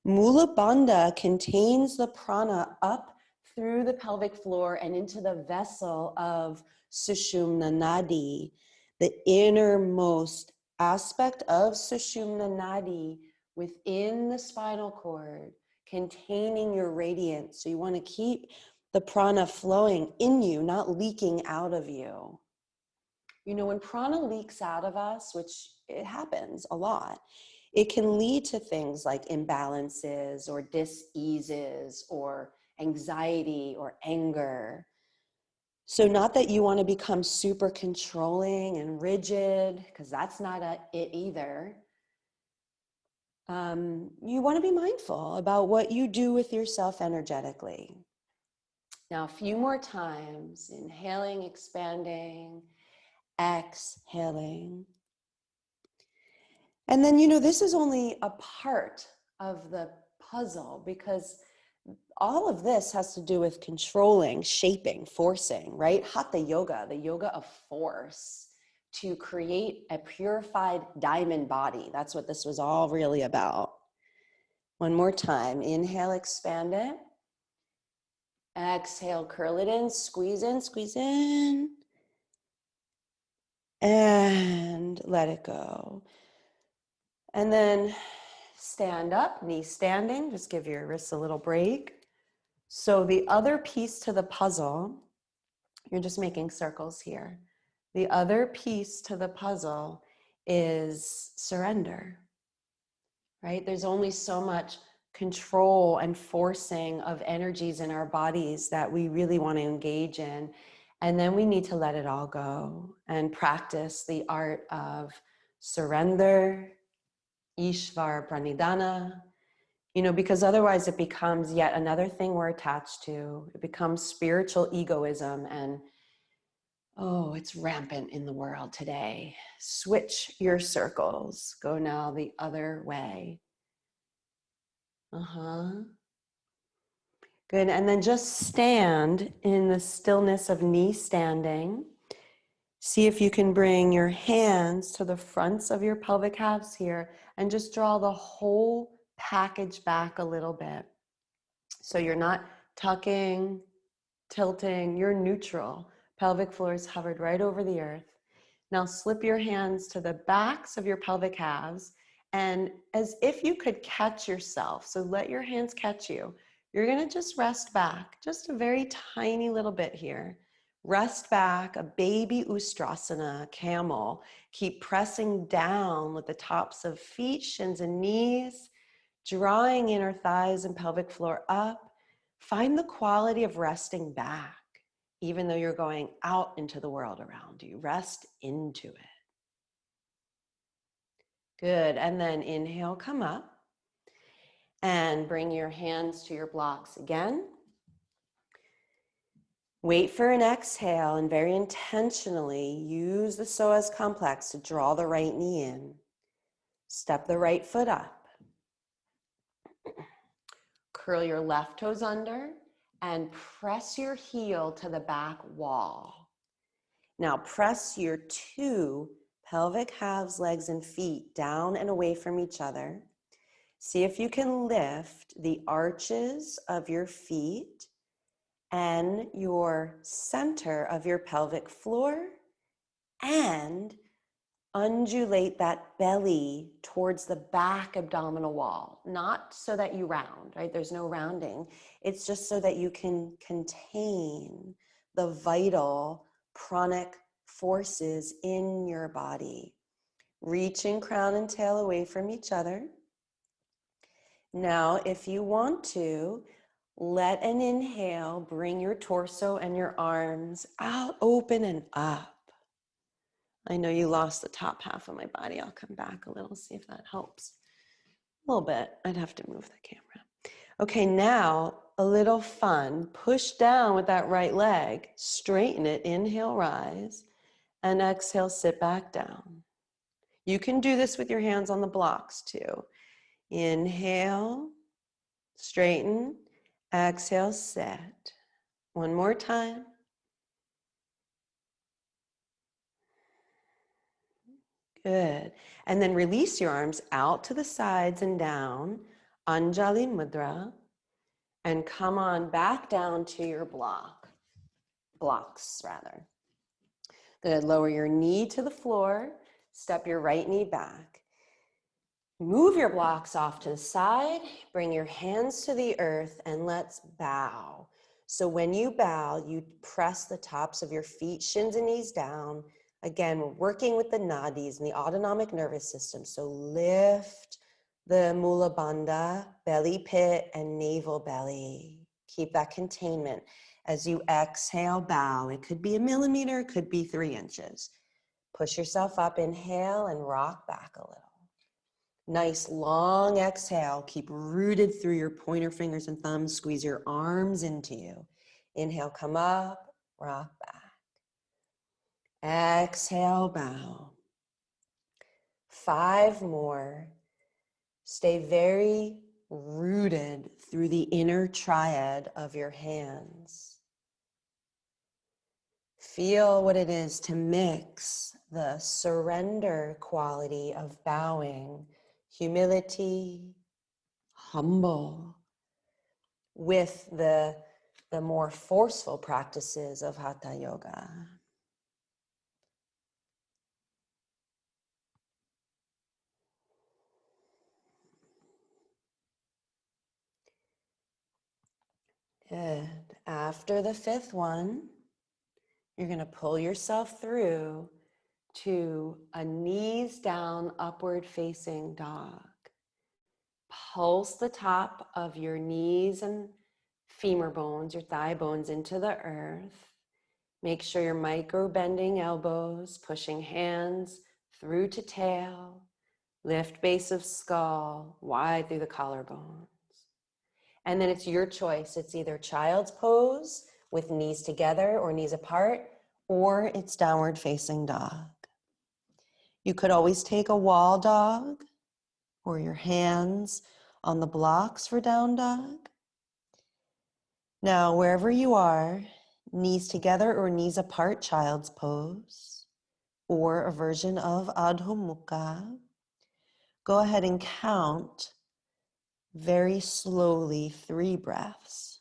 Mula Bandha contains the prana up through the pelvic floor and into the vessel of Sushumna Nadi, the innermost aspect of Sushumna Nadi within the spinal cord, containing your radiance. So you want to keep the prana flowing in you, not leaking out of you. You know, when prana leaks out of us, which it happens a lot, it can lead to things like imbalances or dis-eases or anxiety or anger. So not that you want to become super controlling and rigid, because that's not it either. You want to be mindful about what you do with yourself energetically. Now, a few more times, inhaling, expanding, exhaling. And then, you know, this is only a part of the puzzle, because all of this has to do with controlling, shaping, forcing, right? Hatha yoga, the yoga of force, to create a purified diamond body. That's what this was all really about. One more time. Inhale, expand it. Exhale, curl it in, squeeze in, and let it go. And then stand up, knees standing, just give your wrists a little break. So the other piece to the puzzle, you're just making circles here. The other piece to the puzzle is surrender, right? There's only so much control and forcing of energies in our bodies that we really want to engage in. And then we need to let it all go and practice the art of surrender, Ishvara Pranidhana, you know, because otherwise it becomes yet another thing we're attached to. It becomes spiritual egoism, and oh, it's rampant in the world today. Switch your circles. Go now the other way. Good, and then just stand in the stillness of knee standing. See if you can bring your hands to the fronts of your pelvic halves here and just draw the whole package back a little bit. So you're not tucking, tilting, you're neutral. Pelvic floor is hovered right over the earth. Now slip your hands to the backs of your pelvic halves, and as if you could catch yourself, so let your hands catch you. You're gonna just rest back, just a very tiny little bit here. Rest back, a baby Ustrasana, camel. Keep pressing down with the tops of feet, shins and knees, drawing inner thighs and pelvic floor up. Find the quality of resting back, even though you're going out into the world around you. Rest into it. Good, and then inhale, come up. And bring your hands to your blocks again. Wait for an exhale and very intentionally use the psoas complex to draw the right knee in. Step the right foot up. Curl your left toes under and press your heel to the back wall. Now press your two pelvic halves, legs, and feet down and away from each other. See if you can lift the arches of your feet and your center of your pelvic floor, and undulate that belly towards the back abdominal wall. Not so that you round, right? There's no rounding. It's just so that you can contain the vital pranic forces in your body. Reaching crown and tail away from each other. Now, if you want to, let an inhale bring your torso and your arms out, open and up. I know you lost the top half of my body. I'll come back a little, see if that helps. A little bit. I'd have to move the camera. Okay, now a little fun. Push down with that right leg. Straighten it. Inhale, rise. And exhale, sit back down. You can do this with your hands on the blocks too. Inhale, straighten. Exhale, sit. One more time. Good. And then release your arms out to the sides and down, Anjali Mudra, and come on back down to your blocks rather. Good, lower your knee to the floor, step your right knee back. Move your blocks off to the side, bring your hands to the earth, and let's bow. So when you bow, you press the tops of your feet, shins and knees down. Again, we're working with the nadis and the autonomic nervous system. So lift the mula bandha, belly pit, and navel belly. Keep that containment. As you exhale, bow. It could be 1 millimeter, it could be 3 inches. Push yourself up, inhale, and rock back a little. Nice long exhale. Keep rooted through your pointer fingers and thumbs. Squeeze your arms into you. Inhale, come up, rock back. Exhale, bow. 5 more. Stay very rooted through the inner triad of your hands. Feel what it is to mix the surrender quality of bowing, humility, humble, with the more forceful practices of Hatha Yoga. Good. After the 5th one, you're going to pull yourself through to a knees down, upward facing dog. Pulse the top of your knees and femur bones, your thigh bones into the earth. Make sure you're micro bending elbows, pushing hands through to tail. Lift base of skull, wide through the collarbones. And then it's your choice. It's either child's pose with knees together or knees apart, or it's downward facing dog. You could always take a wall dog or your hands on the blocks for down dog. Now, wherever you are, knees together or knees apart, child's pose, or a version of Adho Mukha. Go ahead and count very slowly 3 breaths.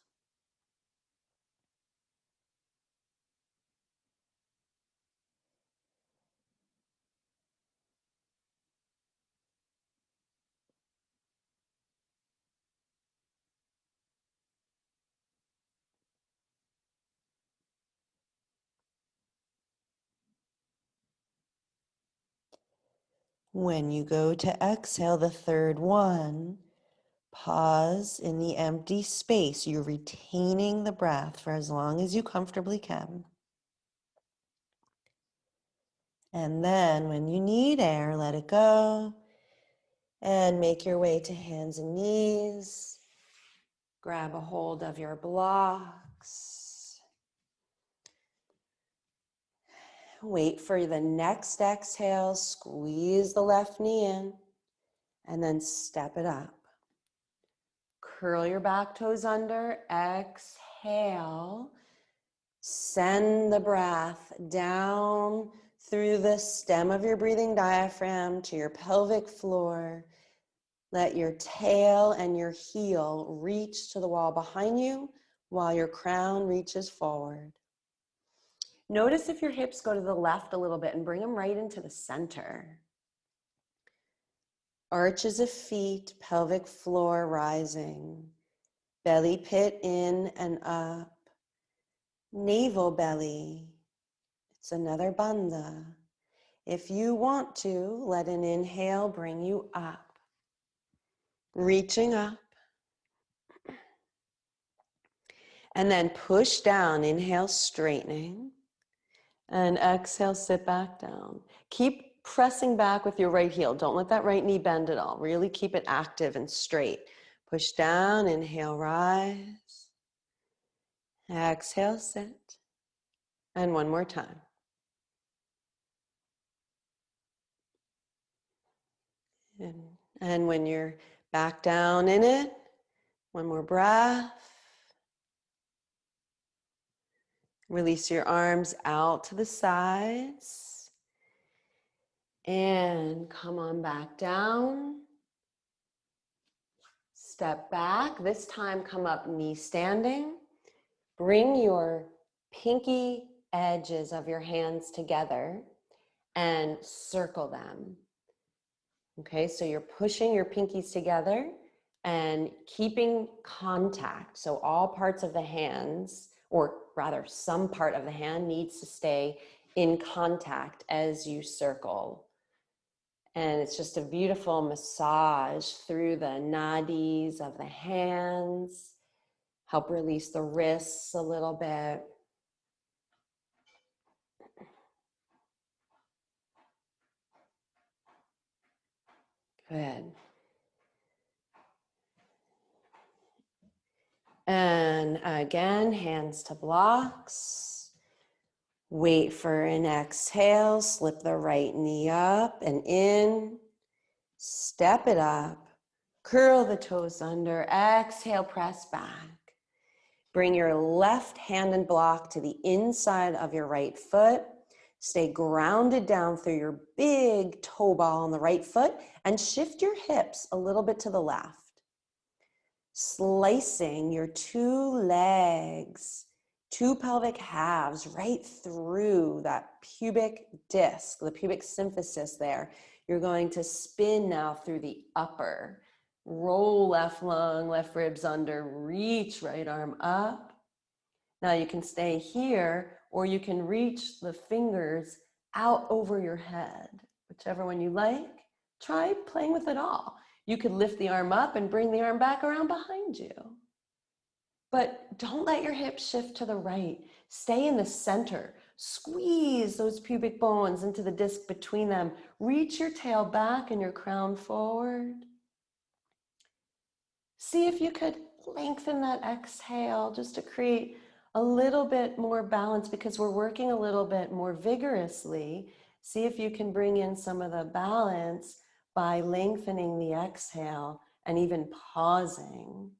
When you go to exhale the 3rd one, pause in the empty space. You're retaining the breath for as long as you comfortably can. And then when you need air, let it go. And make your way to hands and knees. Grab a hold of your blocks. Wait for the next exhale. Squeeze the left knee in and then step it up. Curl your back toes under. Exhale. Send the breath down through the stem of your breathing diaphragm to your pelvic floor. Let your tail and your heel reach to the wall behind you while your crown reaches forward. Notice if your hips go to the left a little bit and bring them right into the center. Arches of feet, pelvic floor rising. Belly pit in and up. Navel belly. It's another bandha. If you want to, let an inhale bring you up. Reaching up. And then push down. Inhale, straightening. And exhale, sit back down. Keep pressing back with your right heel. Don't let that right knee bend at all. Really keep it active and straight. Push down, inhale, rise. Exhale, sit. And one more time. And when you're back down in it, one more breath. Release your arms out to the sides. And come on back down. Step back. This time come up knee standing. Bring your pinky edges of your hands together and circle them. Okay, so you're pushing your pinkies together and keeping contact. So all parts of the hands, or rather some part of the hand, needs to stay in contact as you circle. And it's just a beautiful massage through the nadis of the hands. Help release the wrists a little bit. Good. And again, hands to blocks. Wait for an exhale. Slip the right knee up and in. Step it up. Curl the toes under. Exhale, press back. Bring your left hand and block to the inside of your right foot. Stay grounded down through your big toe ball on the right foot and shift your hips a little bit to the left. Slicing your two legs, two pelvic halves right through that pubic disc, the pubic symphysis there. You're going to spin now through the upper. Roll left lung, left ribs under, reach right arm up. Now you can stay here, or you can reach the fingers out over your head, whichever one you like. Try playing with it all. You could lift the arm up and bring the arm back around behind you. But don't let your hips shift to the right. Stay in the center. Squeeze those pubic bones into the disc between them. Reach your tail back and your crown forward. See if you could lengthen that exhale just to create a little bit more balance, because we're working a little bit more vigorously. See if you can bring in some of the balance by lengthening the exhale and even pausing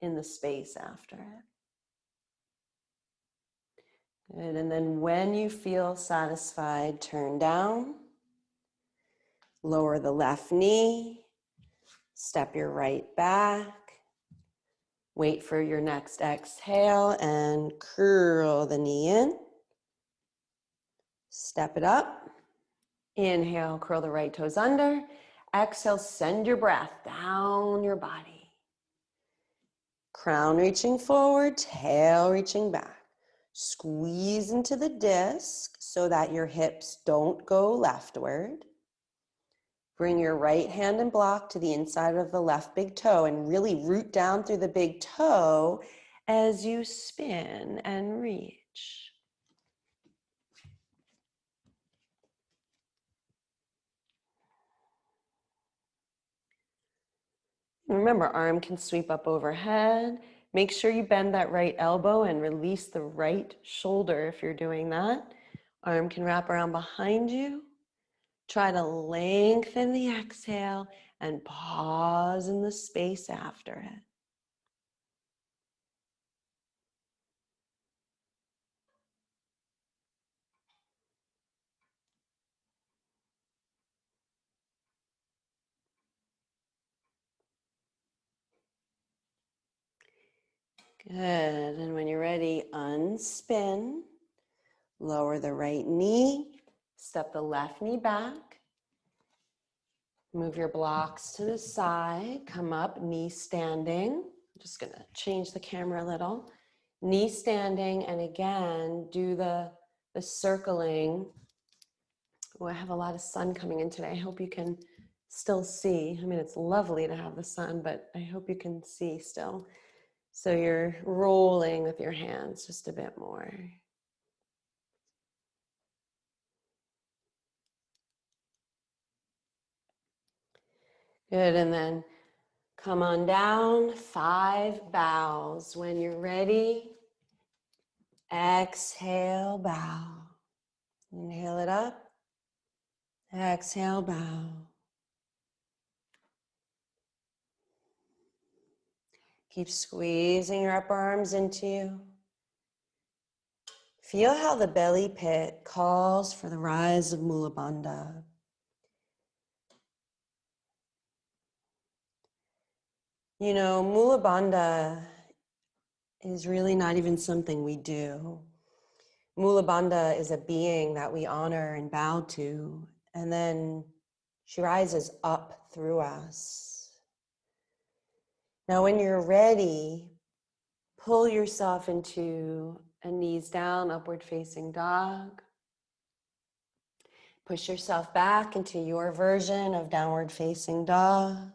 in the space after it. Good, and then when you feel satisfied, turn down, lower the left knee, step your right back, wait for your next exhale and curl the knee in, step it up, inhale, curl the right toes under, exhale, send your breath down your body. Crown reaching forward, tail reaching back. Squeeze into the disc so that your hips don't go leftward. Bring your right hand and block to the inside of the left big toe and really root down through the big toe as you spin and reach. Remember, arm can sweep up overhead. Make sure you bend that right elbow and release the right shoulder if you're doing that. Arm can wrap around behind you. Try to lengthen the exhale and pause in the space after it. Good. And when you're ready, unspin. Lower the right knee. Step the left knee back. Move your blocks to the side. Come up, knee standing. I'm just going to change the camera a little. Knee standing, and again, do the circling. Oh, I have a lot of sun coming in today. I hope you can still see. I mean, it's lovely to have the sun, but I hope you can see still. So you're rolling with your hands just a bit more. Good, and then come on down, 5 bows. When you're ready, exhale, bow. Inhale it up, exhale, bow. Keep squeezing your upper arms into you. Feel how the belly pit calls for the rise of Mula Bandha. You know, Mula Bandha is really not even something we do. Mula Bandha is a being that we honor and bow to, and then she rises up through us. Now, when you're ready, pull yourself into a knees down, upward facing dog. Push yourself back into your version of downward facing dog.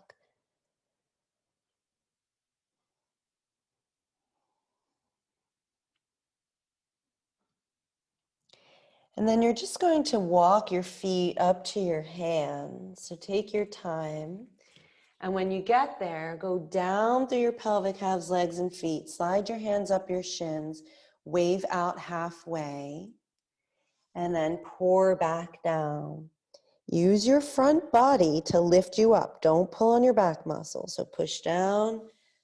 And then you're just going to walk your feet up to your hands. So take your time. And when you get there, go down through your pelvic halves, legs, and feet. Slide your hands up your shins. Wave out halfway. And then pour back down. Use your front body to lift you up. Don't pull on your back muscles. So push down,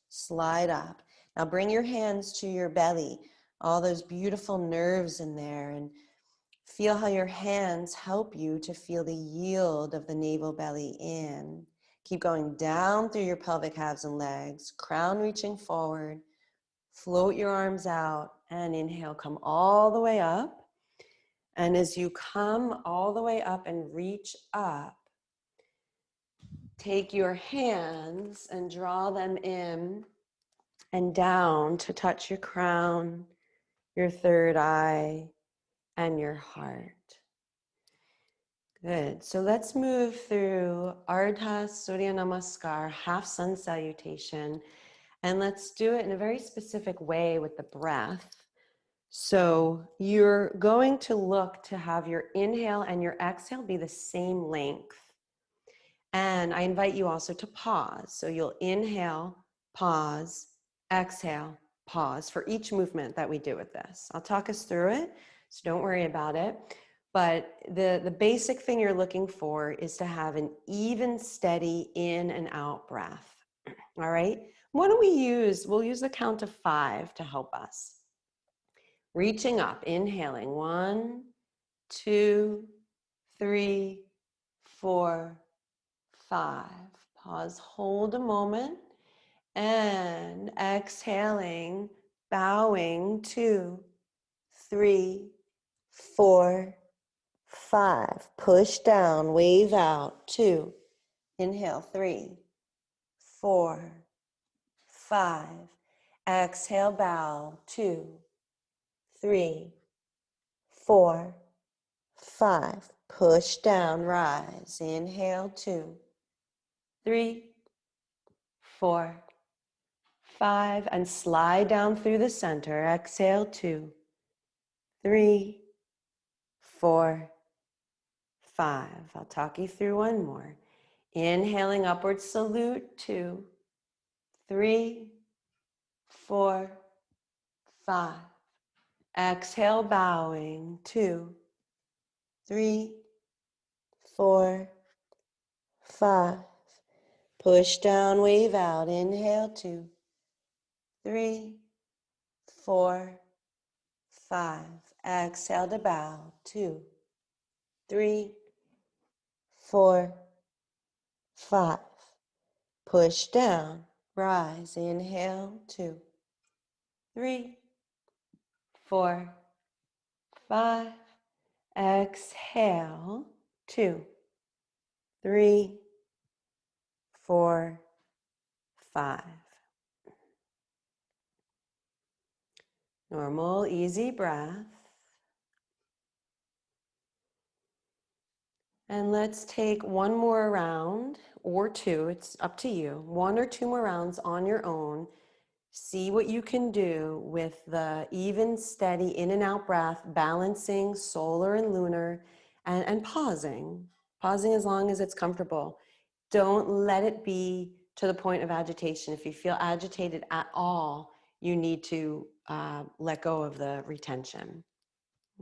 slide up. Now bring your hands to your belly. All those beautiful nerves in there. And feel how your hands help you to feel the yield of the navel belly in. Keep going down through your pelvic halves and legs, crown reaching forward. Float your arms out and inhale, come all the way up. And as you come all the way up and reach up, take your hands and draw them in and down to touch your crown, your third eye, and your heart. Good. So let's move through Ardha Surya Namaskar, half sun salutation, and let's do it in a very specific way with the breath. So you're going to look to have your inhale and your exhale be the same length. And I invite you also to pause. So you'll inhale, pause, exhale, pause for each movement that we do with this. I'll talk us through it, so don't worry about it. But the basic thing you're looking for is to have an even, steady in and out breath. All right? What do we use? We'll use the count of 5 to help us. Reaching up, inhaling, 1, 2, 3, 4, 5. Pause, hold a moment, and exhaling, bowing, 2, 3, 4, 5. Push down, wave out, 2. Inhale, 3, 4, 5. Exhale, bow, 2, 3, 4, 5. Push down, rise. Inhale, 2, 3, 4, 5. And slide down through the center. Exhale, 2, 3, 4, 5. I'll talk you through one more. Inhaling, upward salute, 2, 3, 4, 5. Exhale, bowing, 2, 3, 4, 5. Push down, wave out. Inhale, 2, 3, 4, 5. Exhale to bow. 2, 3, 4, 5. Push down, rise. Inhale, 2, 3, 4, 5. Exhale, 2, 3, 4, 5. Normal, easy breath. And let's take one more round or two. It's up to you. 1 or 2 more rounds on your own. See what you can do with the even, steady in and out breath, balancing solar and lunar, and pausing. Pausing as long as it's comfortable. Don't let it be to the point of agitation. If you feel agitated at all, you need to let go of the retention.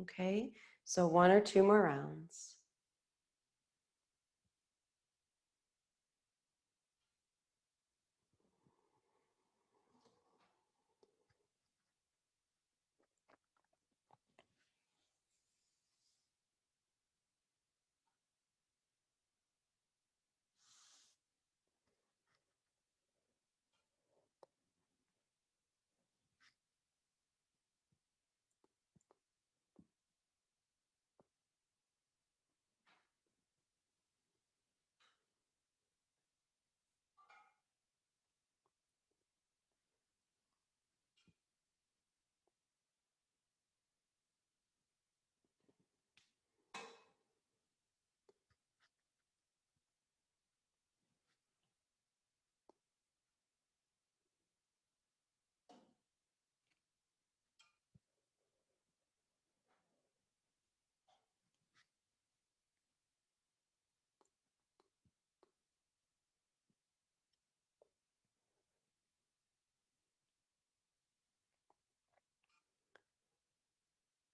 Okay, so 1 or 2 more rounds.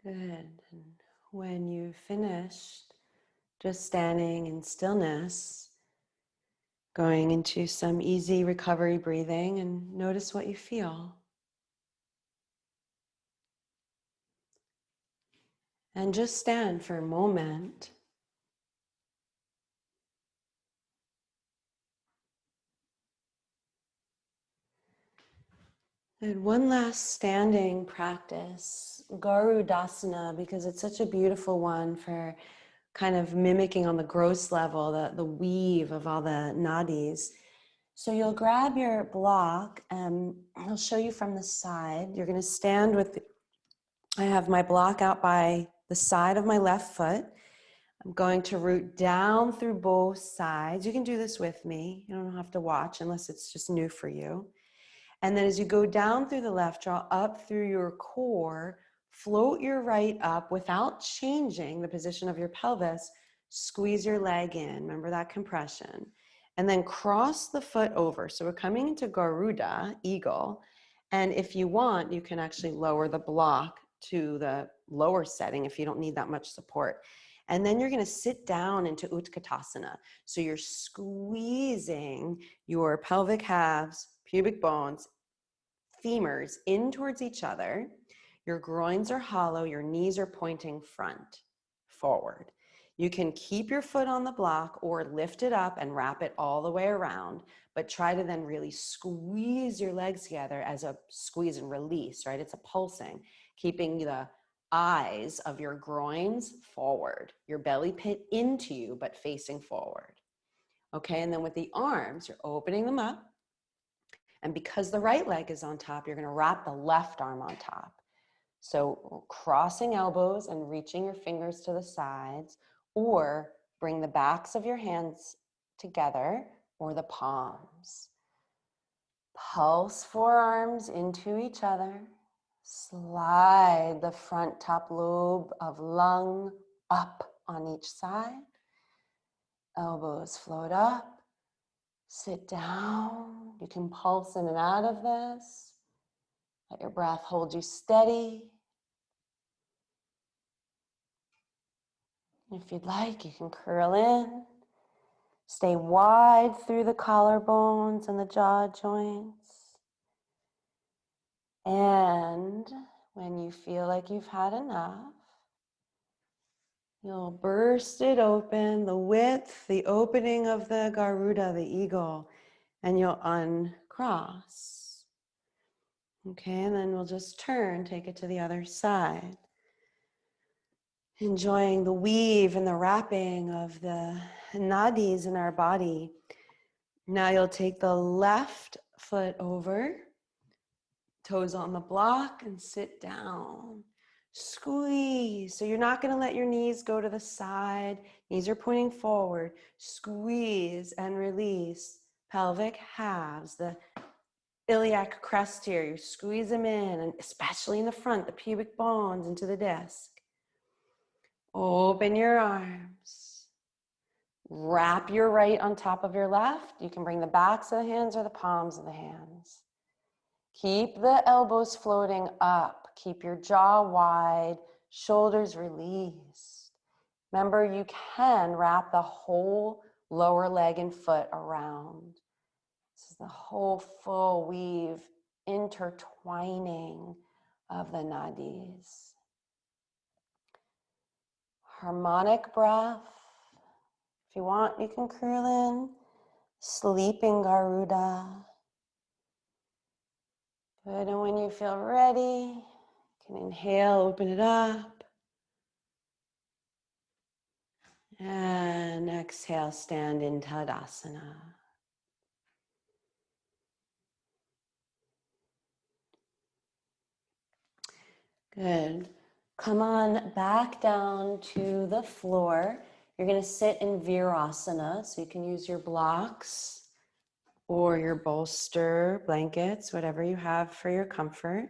Good. And when you've finished just standing in stillness, going into some easy recovery breathing, and notice what you feel. And just stand for a moment. And one last standing practice, Garudasana, because it's such a beautiful one for kind of mimicking on the gross level, the weave of all the nadis. So you'll grab your block, and I'll show you from the side. You're going to stand with, I have my block out by the side of my left foot. I'm going to root down through both sides. You can do this with me. You don't have to watch unless it's just new for you. And then as you go down through the left jaw, up through your core, float your right up without changing the position of your pelvis. Squeeze your leg in. Remember that compression. And then cross the foot over. So we're coming into Garuda, eagle. And if you want, you can actually lower the block to the lower setting if you don't need that much support. And then you're going to sit down into Utkatasana. So you're squeezing your pelvic halves, pubic bones, femurs in towards each other. Your groins are hollow, your knees are pointing front, forward. You can keep your foot on the block or lift it up and wrap it all the way around, but try to then really squeeze your legs together as a squeeze and release, right? It's a pulsing, keeping the eyes of your groins forward, your belly pit into you, but facing forward. Okay, and then with the arms, you're opening them up. And because the right leg is on top, you're going to wrap the left arm on top. So crossing elbows and reaching your fingers to the sides, or bring the backs of your hands together or the palms. Pulse forearms into each other. Slide the front top lobe of lung up on each side. Elbows float up. Sit down. You can pulse in and out of this. Let your breath hold you steady. If you'd like, you can curl in. Stay wide through the collarbones and the jaw joints. And when you feel like you've had enough, you'll burst it open, the width, the opening of the Garuda, the eagle, and you'll uncross. Okay, and then we'll just turn, take it to the other side. Enjoying the weave and the wrapping of the nadis in our body. Now you'll take the left foot over, toes on the block, and sit down. Squeeze. So you're not going to let your knees go to the side. Knees are pointing forward. Squeeze and release. Pelvic halves, the iliac crest here. You squeeze them in, and especially in the front, the pubic bones into the disc. Open your arms. Wrap your right on top of your left. You can bring the backs of the hands or the palms of the hands. Keep the elbows floating up. Keep your jaw wide, shoulders released. Remember, you can wrap the whole lower leg and foot around. This is the whole full weave, intertwining of the nadis. Harmonic breath. If you want, you can curl in. Sleeping Garuda. Good, and when you feel ready, you can inhale, open it up. And exhale, stand in Tadasana. Good. Come on back down to the floor. You're going to sit in Virasana, so you can use your blocks or your bolster, blankets, whatever you have for your comfort.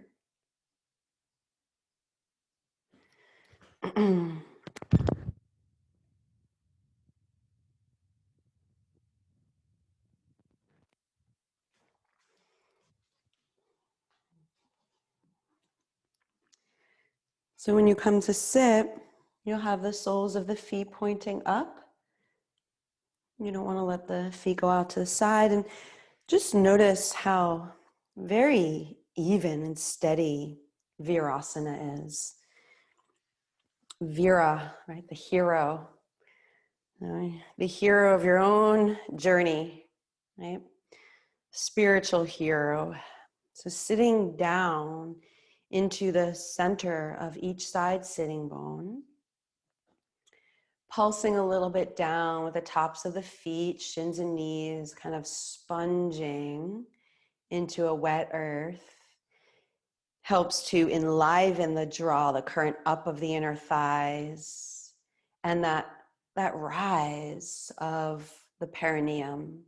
So when you come to sit, you'll have the soles of the feet pointing up. You don't want to let the feet go out to the side, and just notice how very even and steady Virasana is. Vira, right? The hero. The hero of your own journey, right? Spiritual hero. So sitting down into the center of each side sitting bone. Pulsing a little bit down with the tops of the feet, shins and knees, kind of sponging into a wet earth. Helps to enliven the draw, the current up of the inner thighs, and that rise of the perineum.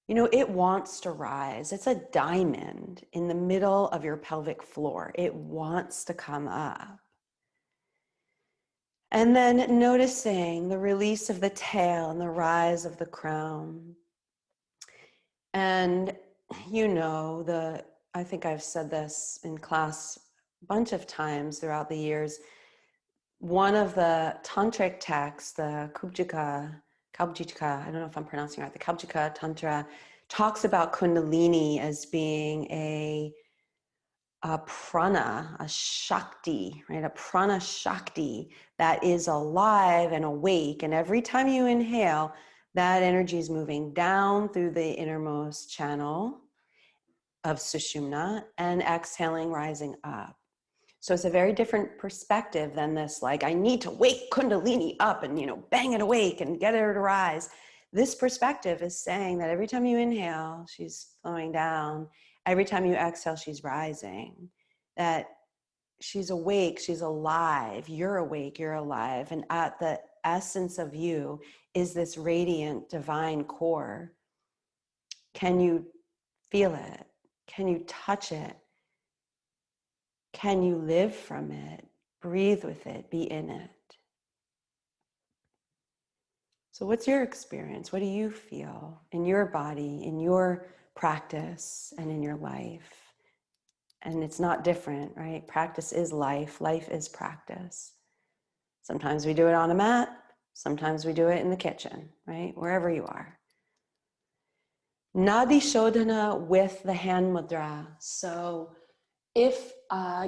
You know, it wants to rise. It's a diamond in the middle of your pelvic floor. It wants to come up. And then noticing the release of the tail and the rise of the crown. And you know, I think I've said this in class a bunch of times throughout the years. One of the tantric texts, the Kaubjika, I don't know if I'm pronouncing it right, the Kaubjika Tantra talks about Kundalini as being a prana, a Shakti, right? A prana Shakti that is alive and awake. And every time you inhale, that energy is moving down through the innermost channel of Sushumna and exhaling, rising up. So it's a very different perspective than this, like, I need to wake Kundalini up and, bang it awake and get her to rise. This perspective is saying that every time you inhale, she's flowing down. Every time you exhale, she's rising. That she's awake, she's alive. You're awake, you're alive. And at the essence of you is this radiant divine core. Can you feel it? Can you touch it? Can you live from it? Breathe with it, be in it. So what's your experience? What do you feel in your body, in your practice, and in your life? And it's not different, right? Practice is life. Life is practice. Sometimes we do it on a mat. Sometimes we do it in the kitchen, right? Wherever you are. Nadi Shodhana with the hand mudra. So if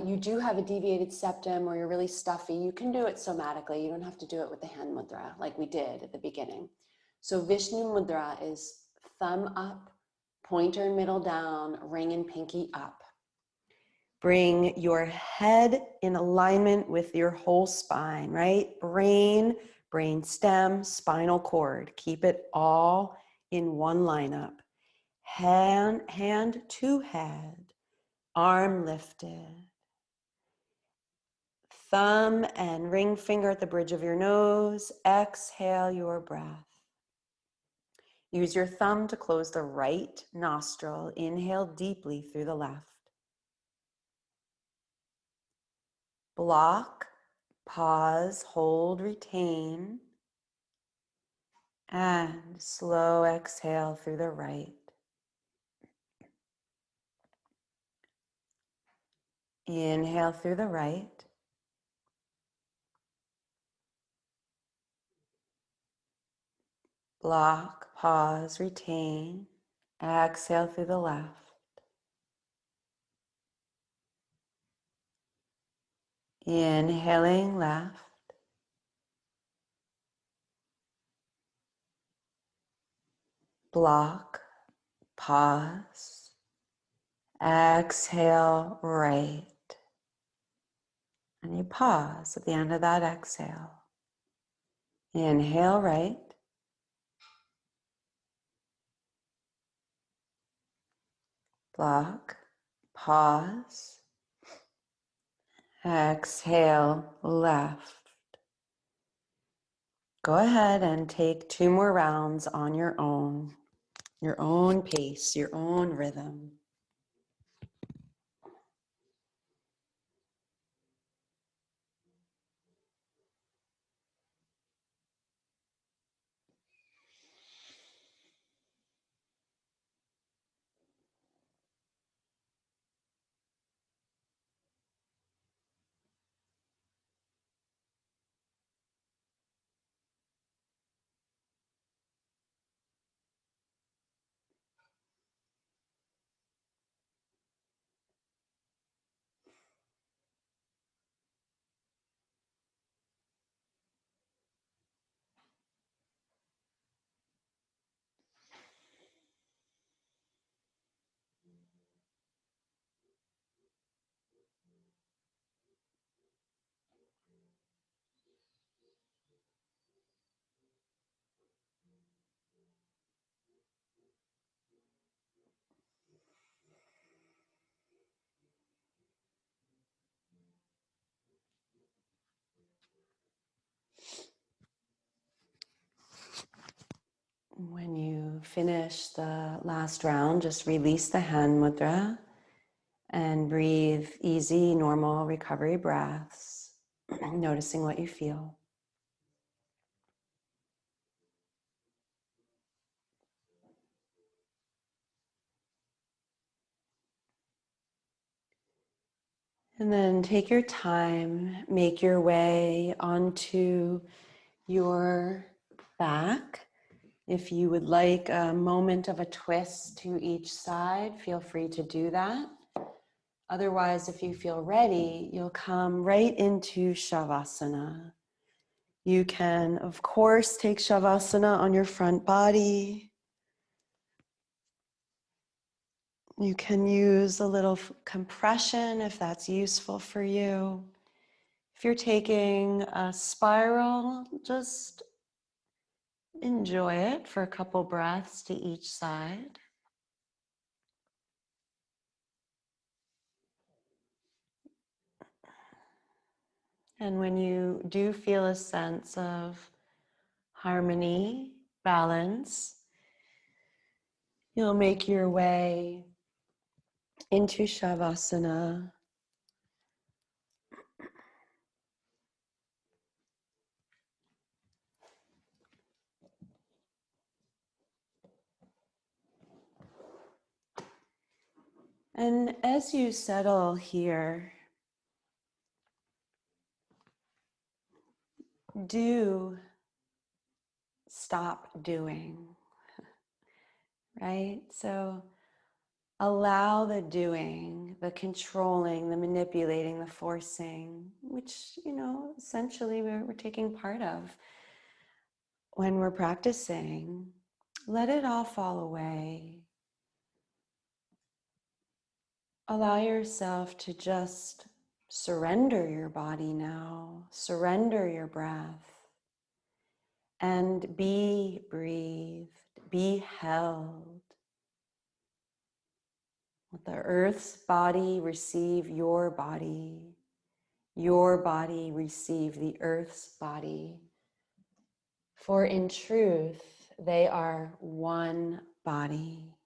you do have a deviated septum or you're really stuffy, you can do it somatically. You don't have to do it with the hand mudra like we did at the beginning. So Vishnu mudra is thumb up, pointer and middle down, ring and pinky up. Bring your head in alignment with your whole spine, right? Brain stem, spinal cord. Keep it all in one lineup. Hand to head, arm lifted. Thumb and ring finger at the bridge of your nose. Exhale your breath. Use your thumb to close the right nostril. Inhale deeply through the left. Block, pause, hold, retain, and slow exhale through the right. Inhale through the right. Block, pause, retain. Exhale through the left. Inhaling left. Block, pause. Exhale right. And you pause at the end of that exhale. Inhale right. Block, pause. Exhale left. Go ahead and take 2 more rounds on your own pace, your own rhythm. When you finish the last round, just release the hand mudra and breathe easy, normal recovery breaths, noticing what you feel. And then take your time, make your way onto your back. If you would like a moment of a twist to each side, feel free to do that. Otherwise, if you feel ready, you'll come right into Shavasana. You can, of course, take Shavasana on your front body. You can use a little compression if that's useful for you. If you're taking a spiral, just enjoy it for a couple breaths to each side. And when you do feel a sense of harmony, balance, you'll make your way into Shavasana. And as you settle here, do stop doing, right? So allow the doing, the controlling, the manipulating, the forcing, which, essentially we're taking part of when we're practicing. Let it all fall away. Allow yourself to just surrender your body now, surrender your breath, and be breathed, be held. Let the earth's body receive your body receive the earth's body. For in truth, they are one body.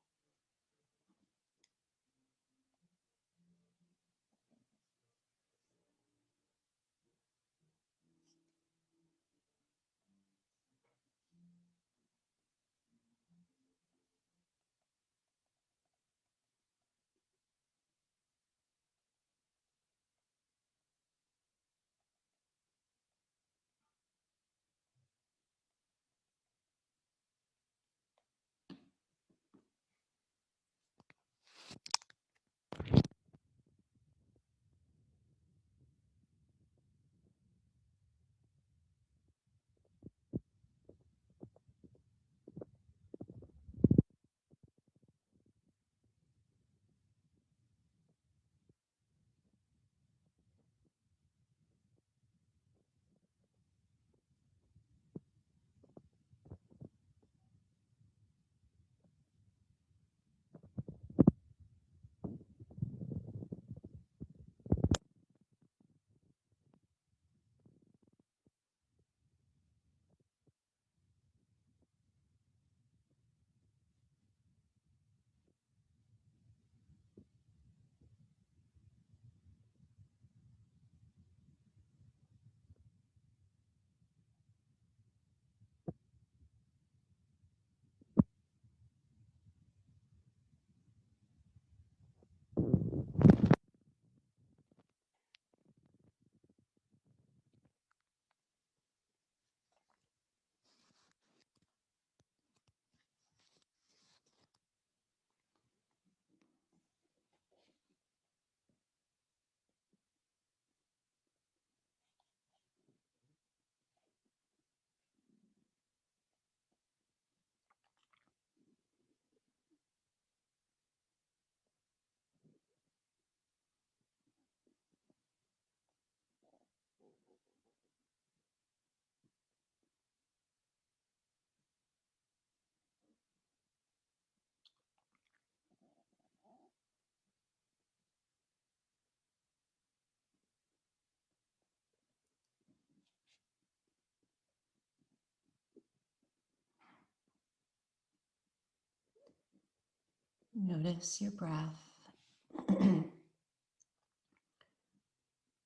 Notice your breath.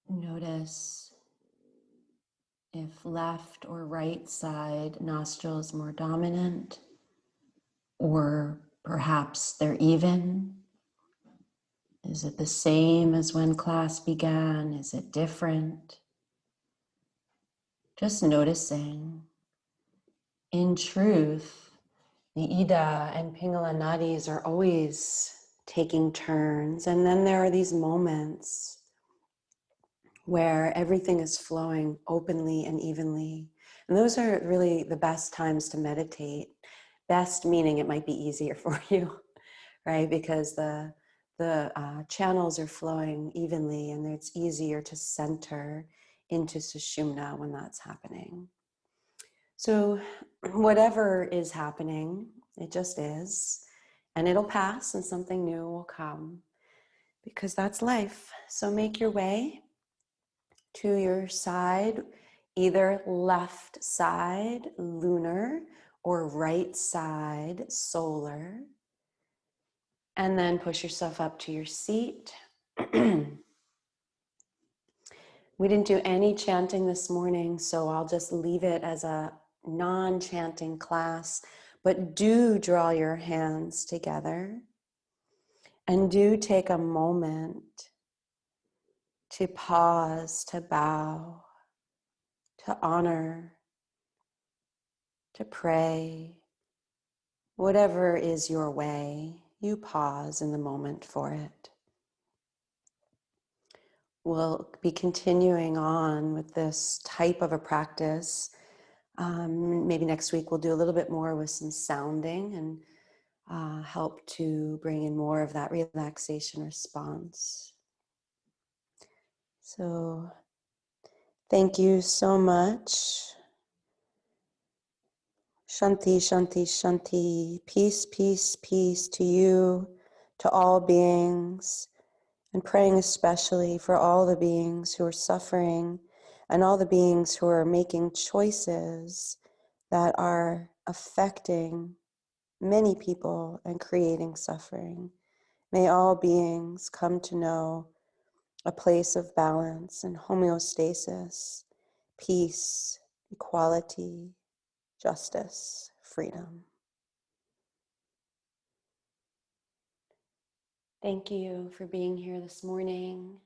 Notice if left or right side nostril is more dominant, or perhaps they're even. Is it the same as when class began? Is it different? Just noticing. In truth, the Ida and Pingala nadis are always taking turns, and then there are these moments where everything is flowing openly and evenly. And those are really the best times to meditate. Best meaning it might be easier for you, right? Because the channels are flowing evenly, and it's easier to center into Sushumna when that's happening. So whatever is happening, it just is, and it'll pass and something new will come, because that's life. So make your way to your side, either left side, lunar, or right side, solar. And then push yourself up to your seat. We didn't do any chanting this morning, so I'll just leave it as a non-chanting class, but do draw your hands together and do take a moment to pause, to bow, to honor, to pray, whatever is your way, you pause in the moment for it. We'll be continuing on with this type of a practice. Maybe next week we'll do a little bit more with some sounding and help to bring in more of that relaxation response. So thank you so much. Shanti, Shanti, Shanti. Peace, peace, peace to you, to all beings, and praying especially for all the beings who are suffering and all the beings who are making choices that are affecting many people and creating suffering. May all beings come to know a place of balance and homeostasis, peace, equality, justice, freedom. Thank you for being here this morning.